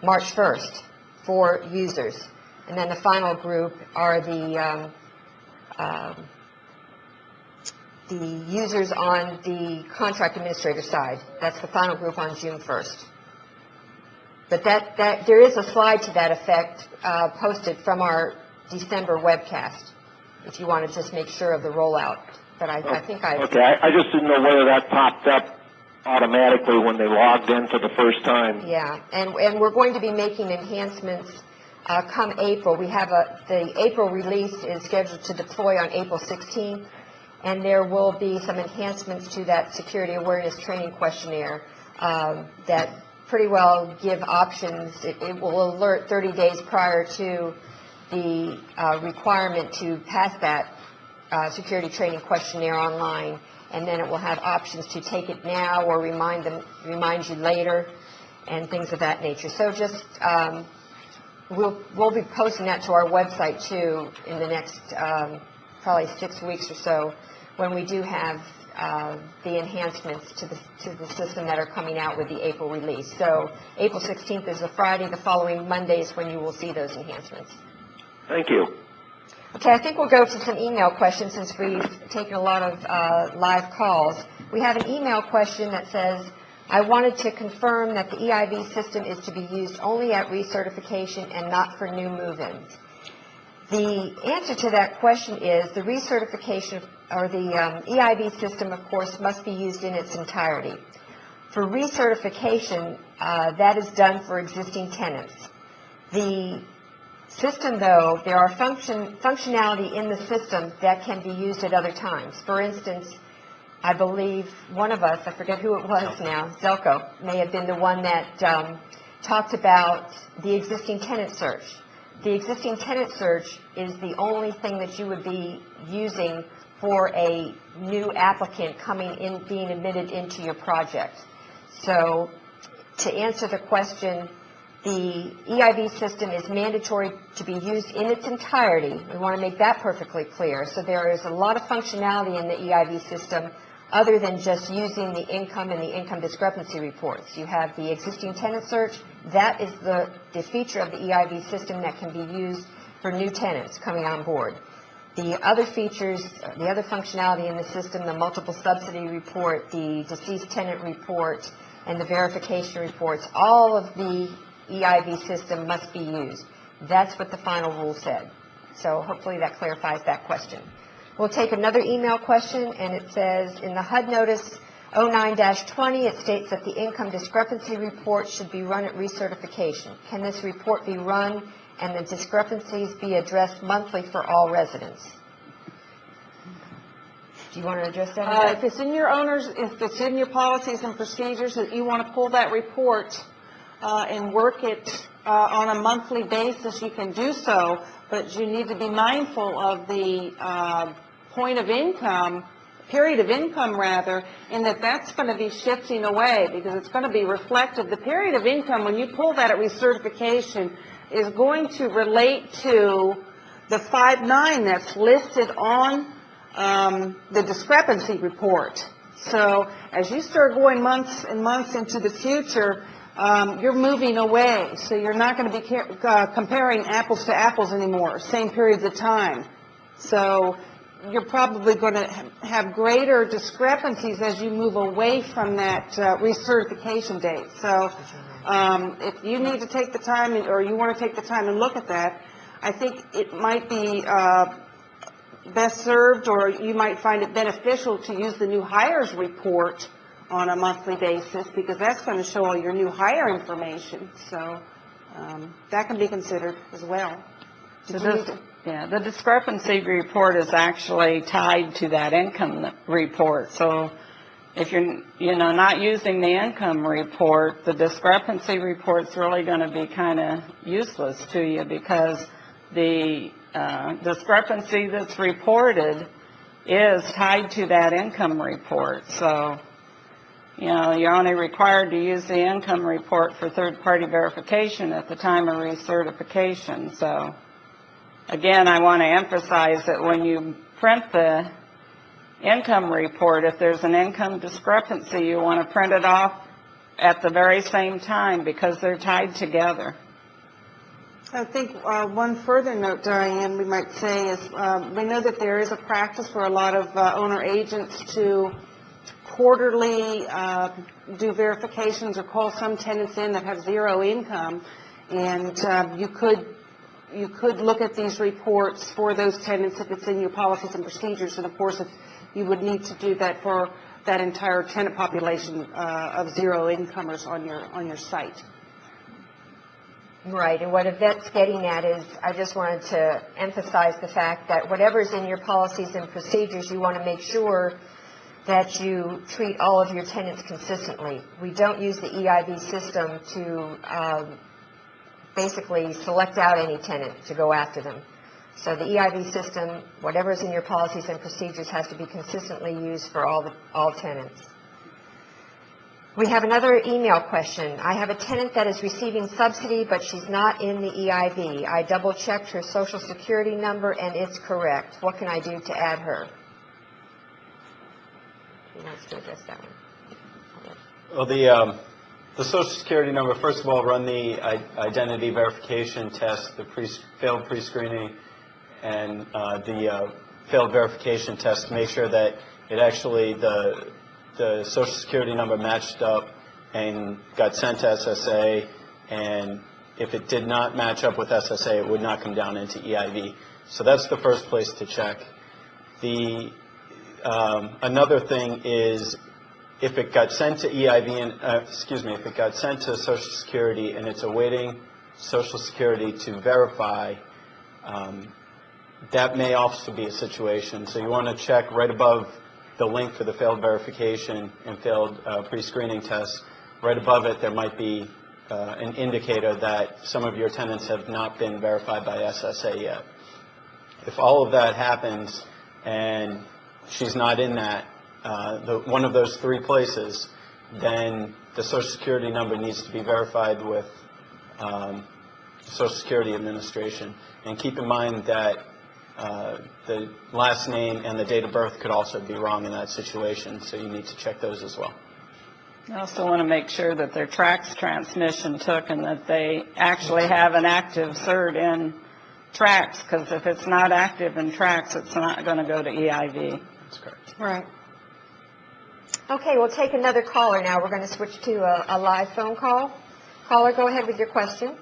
March 1st for users. And then the final group are the users on the contract administrator side. That's the final group on June 1st. But there is a slide to that effect posted from our December webcast, if you want to just make sure of the rollout. But I think Okay, I just didn't know whether that popped up automatically when they logged in for the first time. Yeah, and we're going to be making enhancements come April. We have the April release is scheduled to deploy on April 16th, and there will be some enhancements to that security awareness training questionnaire that pretty well give options. It will alert 30 days prior to the requirement to pass that security training questionnaire online, and then it will have options to take it now or remind you later, and things of that nature. So just we'll be posting that to our website too in the next probably 6 weeks or so, when we do have the enhancements to the system that are coming out with the April release. So April 16th is a Friday. The following Monday is when you will see those enhancements. Thank you. Okay, I think we'll go to some email questions since we've taken a lot of live calls. We have an email question that says, I wanted to confirm that the EIV system is to be used only at recertification and not for new move-ins. The answer to that question is the recertification or the EIV system, of course, must be used in its entirety. For recertification, that is done for existing tenants. The system, though, there are functionality in the system that can be used at other times. For instance, I believe one of us, I forget who it was now, Zelko, may have been the one that talked about the existing tenant search. The existing tenant search is the only thing that you would be using for a new applicant coming in, being admitted into your project. So to answer the question, the EIV system is mandatory to be used in its entirety. We want to make that perfectly clear. So there is a lot of functionality in the EIV system other than just using the income and the income discrepancy reports. You have the existing tenant search. That is the feature of the EIV system that can be used for new tenants coming on board. The other features, the other functionality in the system, the multiple subsidy report, the deceased tenant report, and the verification reports, all of the EIV system must be used. That's what the final rule said. So hopefully that clarifies that question. We'll take another email question, and it says, in the HUD Notice 09-20, it states that the income discrepancy report should be run at recertification. Can this report be run and the discrepancies be addressed monthly for all residents? Do you want to address that? If it's in your if it's in your policies and procedures that you want to pull that report and work it on a monthly basis, you can do so, but you need to be mindful of the point of income, period of income rather, and that's going to be shifting away because it's going to be reflective. The period of income, when you pull that at recertification, is going to relate to the 5/9 that's listed on the discrepancy report. So as you start going months and months into the future, you're moving away. So you're not going to be comparing apples to apples anymore, same periods of time. So you're probably going to have greater discrepancies as you move away from that recertification date. So if you need to take the time or you want to take the time and look at that, I think it might be best served, or you might find it beneficial to use the new hires report on a monthly basis, because that's going to show all your new hire information. So that can be considered as well. The discrepancy report is actually tied to that income report. So if you're not using the income report, the discrepancy report's really going to be kind of useless to you, because the discrepancy that's reported is tied to that income report. So you're only required to use the income report for third-party verification at the time of recertification. So again, I want to emphasize that when you print the income report, if there's an income discrepancy, you want to print it off at the very same time, because they're tied together. I think one further note, Diane, we might say is we know that there is a practice for a lot of owner agents to quarterly do verifications or call some tenants in that have zero income, and you could look at these reports for those tenants if it's in your policies and procedures, and of course if you would need to do that for that entire tenant population of zero incomers on your site. Right, and what Yvette's getting at is, I just wanted to emphasize the fact that whatever's in your policies and procedures, you want to make sure that you treat all of your tenants consistently. We don't use the EIV system to basically select out any tenant to go after them. So the EIV system, whatever's in your policies and procedures, has to be consistently used for all tenants. We have another email question. I have a tenant that is receiving subsidy, but she's not in the EIV. I double-checked her Social Security number, and it's correct. What can I do to add her? Who wants to address that one? Well, the Social Security number, first of all, run the identity verification test, the failed pre-screening, and the failed verification test to make sure that it actually, the Social Security number matched up and got sent to SSA, and if it did not match up with SSA, it would not come down into EIV. So that's the first place to check. Another thing is if it got sent to EIV, and, if it got sent to Social Security and it's awaiting Social Security to verify, that may also be a situation. So you want to check right above the link for the failed verification and failed pre-screening tests. Right above it, there might be an indicator that some of your tenants have not been verified by SSA yet. If all of that happens and she's not in that, one of those three places, then the Social Security number needs to be verified with Social Security Administration. And keep in mind that the last name and the date of birth could also be wrong in that situation, so you need to check those as well. I also want to make sure that their TRAX transmission took and that they actually have an active cert in TRAX, because if it's not active in TRAX, it's not going to go to EIV. That's correct. Right. Okay, we'll take another caller now. We're going to switch to a live phone call. Caller, go ahead with your question.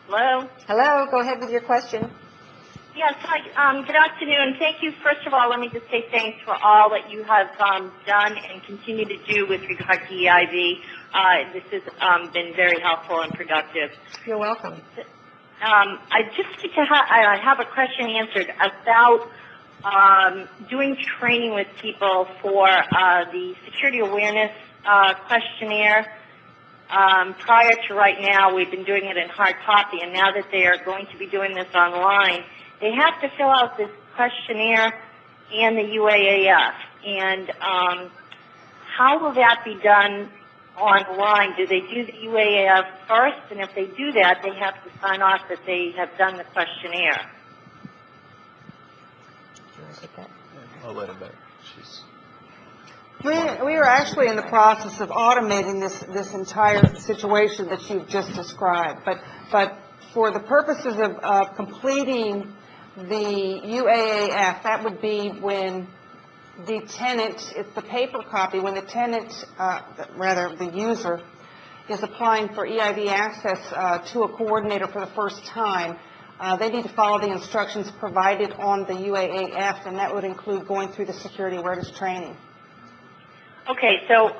Hello? Hello, go ahead with your question. Yes, hi. Good afternoon. Thank you. First of all, let me just say thanks for all that you have done and continue to do with regard to EIV. This has been very helpful and productive. You're welcome. I just need to I have a question answered about doing training with people for the security awareness questionnaire. Prior to right now, we've been doing it in hard copy, and now that they are going to be doing this online, they have to fill out this questionnaire and the UAAF. And how will that be done online? Do they do the UAAF first? And if they do that, they have to sign off that they have done the questionnaire. A little bit. We are actually in the process of automating this entire situation that you've just described. But for the purposes of completing the UAAF, that would be when the tenant, it's the paper copy, when the tenant, rather the user, is applying for EIV access to a coordinator for the first time. They need to follow the instructions provided on the UAAF, and that would include going through the security awareness training. Okay, so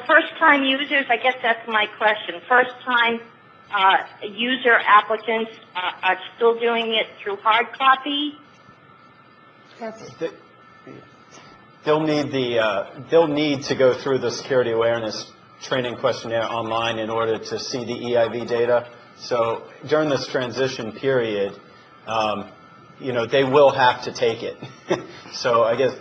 first-time users, I guess that's my question. First-time user applicants are still doing it through hard copy? They'll need to go through the security awareness training questionnaire online in order to see the EIV data. So during this transition period, they will have to take it. So I guess,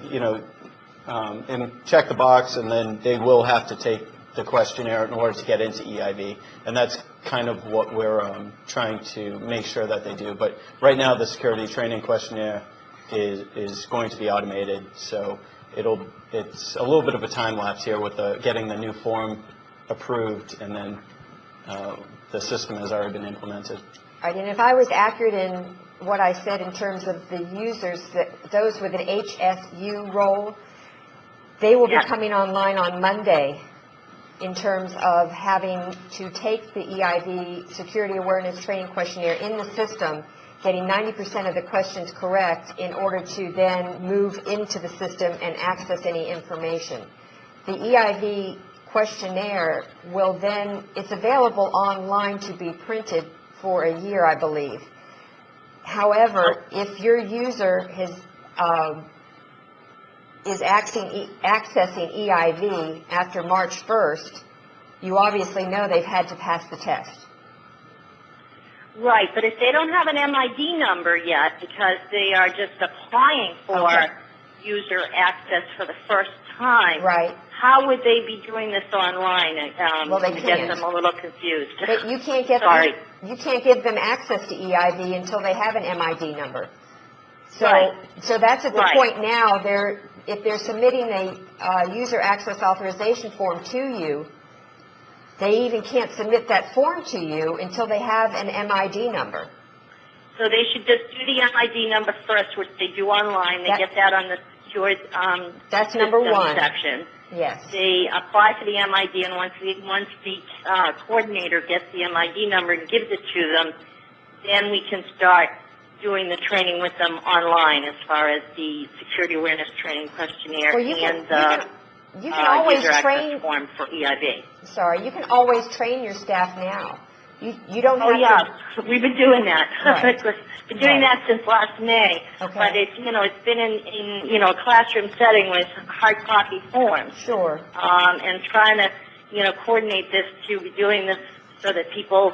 and check the box, and then they will have to take the questionnaire in order to get into EIV. And that's kind of what we're trying to make sure that they do. But right now, the security training questionnaire is going to be automated. So it's a little bit of a time lapse here with getting the new form approved, and then the system has already been implemented. All right, and if I was accurate in what I said in terms of the users, those with an HSU role, they will be coming online on Monday in terms of having to take the EIV Security Awareness Training Questionnaire in the system, getting 90% of the questions correct in order to then move into the system and access any information. The EIV questionnaire will then, it's available online to be printed for a year, I believe. However, if your user is accessing EIV after March 1st, you obviously know they've had to pass the test. Right, but if they don't have an MID number yet because they are just applying for user access for the first time, right? How would they be doing this online? Well, they I guess I'm a little confused. But you can't get Sorry. You can't give them access to EIV until they have an MID number. So, so that's at the point now. If they're submitting a user access authorization form to you, they even can't submit that form to you until they have an MID number. So they should just do the MID number first, which they do online. They get that on the secure That's number system one. section. Yes. They apply for the MID, and once the coordinator gets the MID number and gives it to them, then we can start doing the training with them online as far as the security awareness training questionnaire Well, you can always user train. access form for EIV. Sorry, you can always train your staff now. You don't have Oh, yeah, to. we've been doing that. Right. Been doing that since last May. Okay. But it's been in a classroom setting with hard copy forms. Sure. And trying to, coordinate this to be doing this so that people,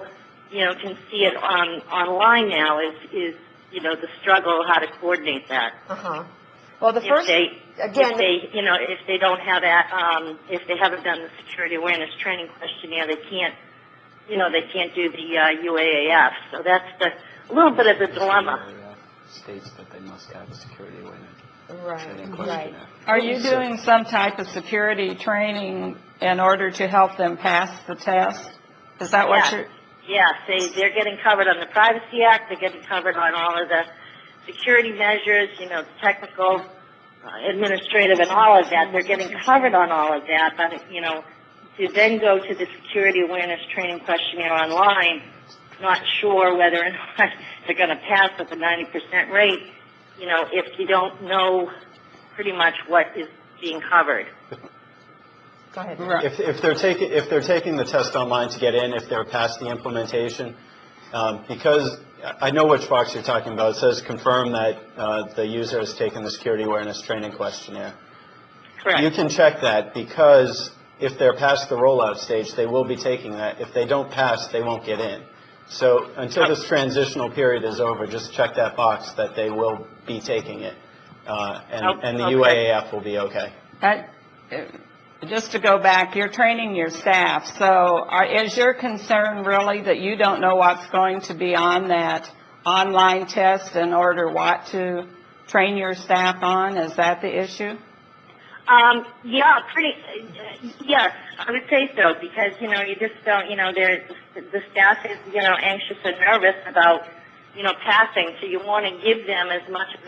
can see it online now is the struggle how to coordinate that. Uh-huh. Well, the If first, they, again, if they don't have that, if they haven't done the security awareness training questionnaire, they can't do the UAAF. So that's a little bit of the dilemma. States that they must have a security awareness training right. questionnaire. Are you doing some type of security training in order to help them pass the test? Is that what you're... Yes, they're getting covered on the Privacy Act. They're getting covered on all of the security measures, technical, administrative, and all of that. They're getting covered on all of that. But, to then go to the security awareness training questionnaire online, not sure whether or not they're going to pass with a 90% rate, if you don't know pretty much what is being covered. Go ahead. If they're taking the test online to get in, if they're past the implementation, because I know which box you're talking about. It says confirm that the user has taken the security awareness training questionnaire. Correct. You can check that because if they're past the rollout stage, they will be taking that. If they don't pass, they won't get in. So until this transitional period is over, just check that box that they will be taking it, and the UAAF will be okay. Just to go back, you're training your staff. So is your concern really that you don't know what's going to be on that online test in order what to train your staff on? Is that the issue? Yes, I would say so, because, you just don't, the staff is, anxious and nervous about, passing, so you want to give them as much of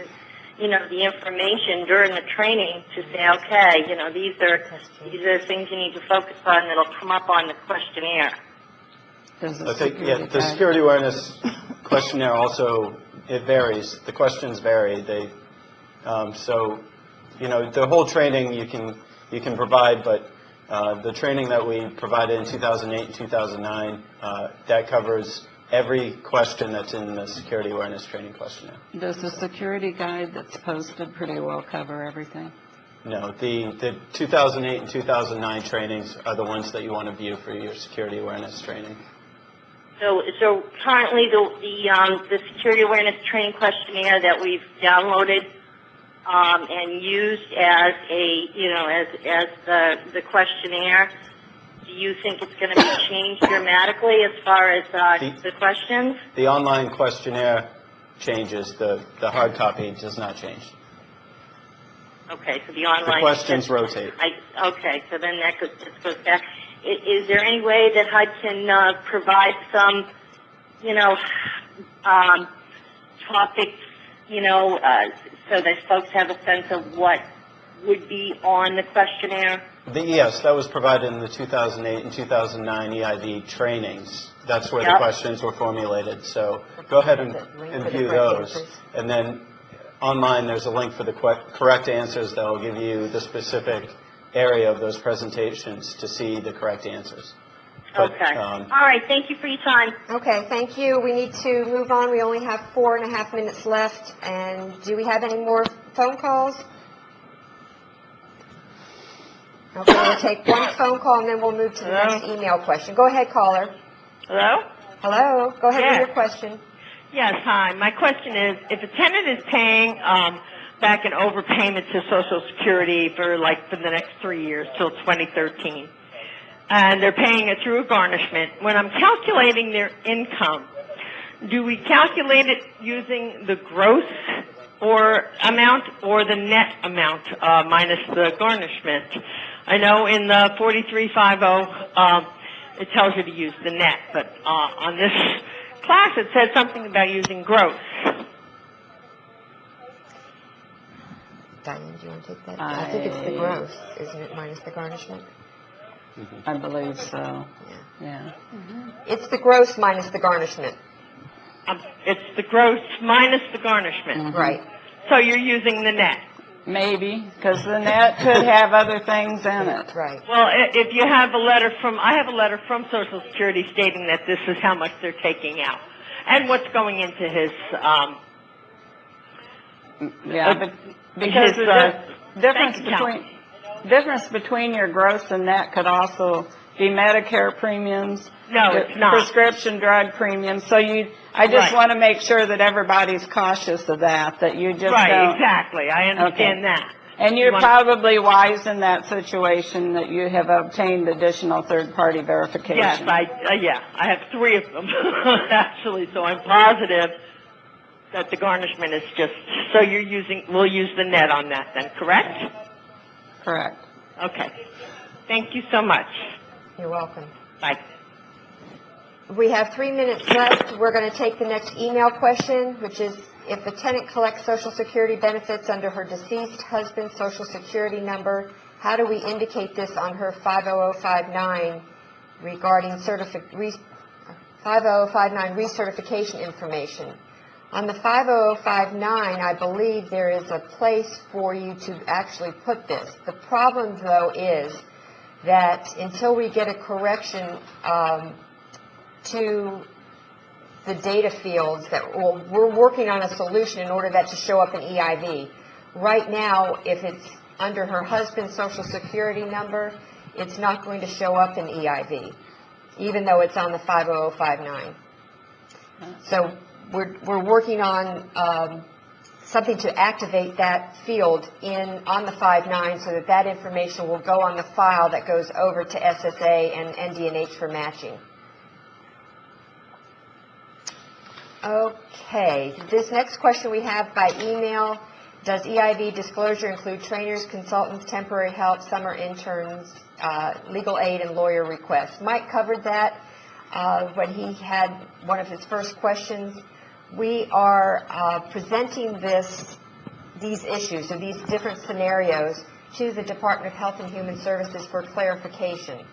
the information during the training to say, okay, these are things you need to focus on that'll come up on the questionnaire. I think, the security awareness questionnaire also, it varies. The questions vary. The whole training you can provide, but the training that we provided in 2008 and 2009, that covers every question that's in the security awareness training questionnaire. Does the security guide that's posted pretty well cover everything? No, the 2008 and 2009 trainings are the ones that you want to view for your security awareness training. So currently the security awareness training questionnaire that we've downloaded and used as the questionnaire, do you think it's going to be changed dramatically as far as the questions? The online questionnaire changes. The hard copy does not change. Okay, so the online... The questions rotate. Okay, so then that goes back. Is there any way that HUD can provide some, topics, so that folks have a sense of what would be on the questionnaire? Yes, that was provided in the 2008 and 2009 EIV trainings. That's where the questions were formulated. So go ahead and view those. And then online, there's a link for the correct answers that will give you the specific area of those presentations to see the correct answers. But, okay. All right. Thank you for your time. Okay, thank you. We need to move on. We only have 4.5 minutes left. And do we have any more phone calls? Okay, we'll take one phone call and then we'll move to the next email question. Go ahead, caller. Hello? Hello. Go ahead with your question. Yes, hi. My question is, if a tenant is paying back an overpayment to Social Security for the next 3 years till 2013, and they're paying it through a garnishment, when I'm calculating their income, do we calculate it using the gross amount or the net amount minus the garnishment? I know in the 4350 it tells you to use the net, but on this class it said something about using gross. Diane, do you want to take that? I think it's the gross, isn't it, minus the garnishment? I believe so. Yeah. It's the gross minus the garnishment. It's the gross minus the garnishment. Right. So you're using the net. Maybe, because the net could have other things in it. Right. Well, if you have a letter I have a letter from Social Security stating that this is how much they're taking out and what's going into his, because the difference between your gross and net could also be Medicare premiums. No, it's not. Prescription drug premiums. So I just want to make sure that everybody's cautious of that you just don't. Exactly. I understand that. And you're probably wise in that situation that you have obtained additional third-party verification. Yes, I have 3 of them, actually, so I'm positive that the garnishment is just, so we'll use the net on that then, correct? Correct. Okay. Thank you so much. You're welcome. Bye. We have 3 minutes left. We're going to take the next email question, which is, if a tenant collects Social Security benefits under her deceased husband's Social Security number, how do we indicate this on her 50059 regarding 50059 recertification information? On the 50059, I believe there is a place for you to actually put this. The problem, though, is that until we get a correction to the data fields, we're working on a solution in order that to show up in EIV. Right now, if it's under her husband's Social Security number, it's not going to show up in EIV, even though it's on the 50059. So we're working on something to activate that field on the 59 so that information will go on the file that goes over to SSA and ND&H for matching. Okay, this next question we have by email, does EIV disclosure include trainers, consultants, temporary help, summer interns, legal aid, and lawyer requests? Mike covered that when he had one of his first questions. We are presenting these issues, or these different scenarios, to the Department of Health and Human Services for clarification,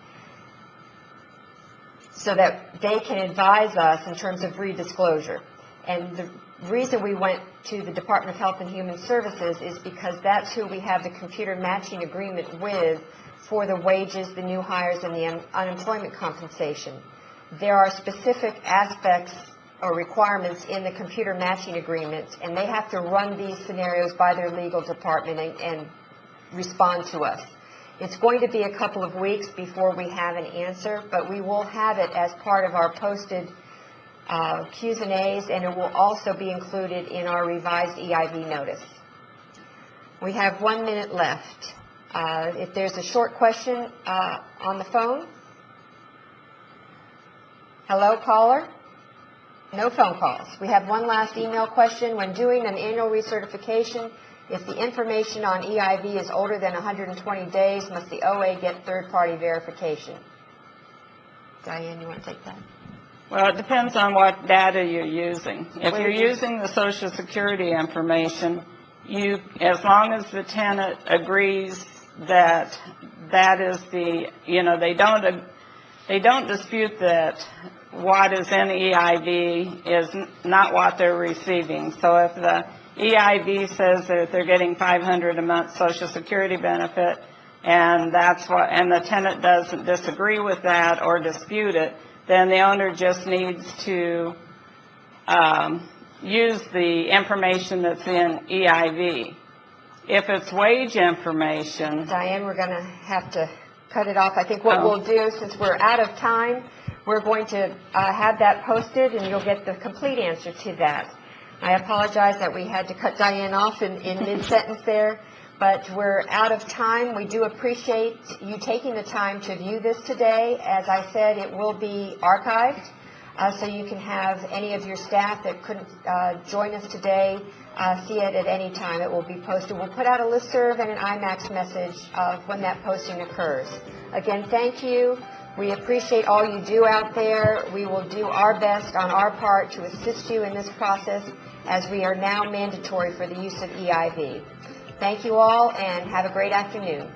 so that they can advise us in terms of redisclosure. And the reason we went to the Department of Health and Human Services is because that's who we have the computer matching agreement with for the wages, the new hires, and the unemployment compensation. There are specific aspects or requirements in the computer matching agreement, and they have to run these scenarios by their legal department and respond to us. It's going to be a couple of weeks before we have an answer, but we will have it as part of our posted Q's and A's, and it will also be included in our revised EIV notice. We have 1 minute left. If there's a short question on the phone. Hello, caller? No phone calls. We have one last email question. When doing an annual recertification, if the information on EIV is older than 120 days, must the OA get third-party verification? Diane, you want to take that? Well, it depends on what data you're using. If you're using the Social Security information, as long as the tenant agrees that that is they don't dispute that what is in EIV is not what they're receiving. So if the EIV says that they're getting $500 a month Social Security benefit, and the tenant doesn't disagree with that or dispute it, then the owner just needs to use the information that's in EIV. If it's wage information... Diane, we're going to have to cut it off. I think what we'll do, since we're out of time, we're going to have that posted, and you'll get the complete answer to that. I apologize that we had to cut Diane off in mid-sentence there, but we're out of time. We do appreciate you taking the time to view this today. As I said, it will be archived, so you can have any of your staff that couldn't join us today see it at any time. It will be posted. We'll put out a listserv and an IMAX message of when that posting occurs. Again, thank you. We appreciate all you do out there. We will do our best on our part to assist you in this process, as we are now mandatory for the use of EIV. Thank you all, and have a great afternoon.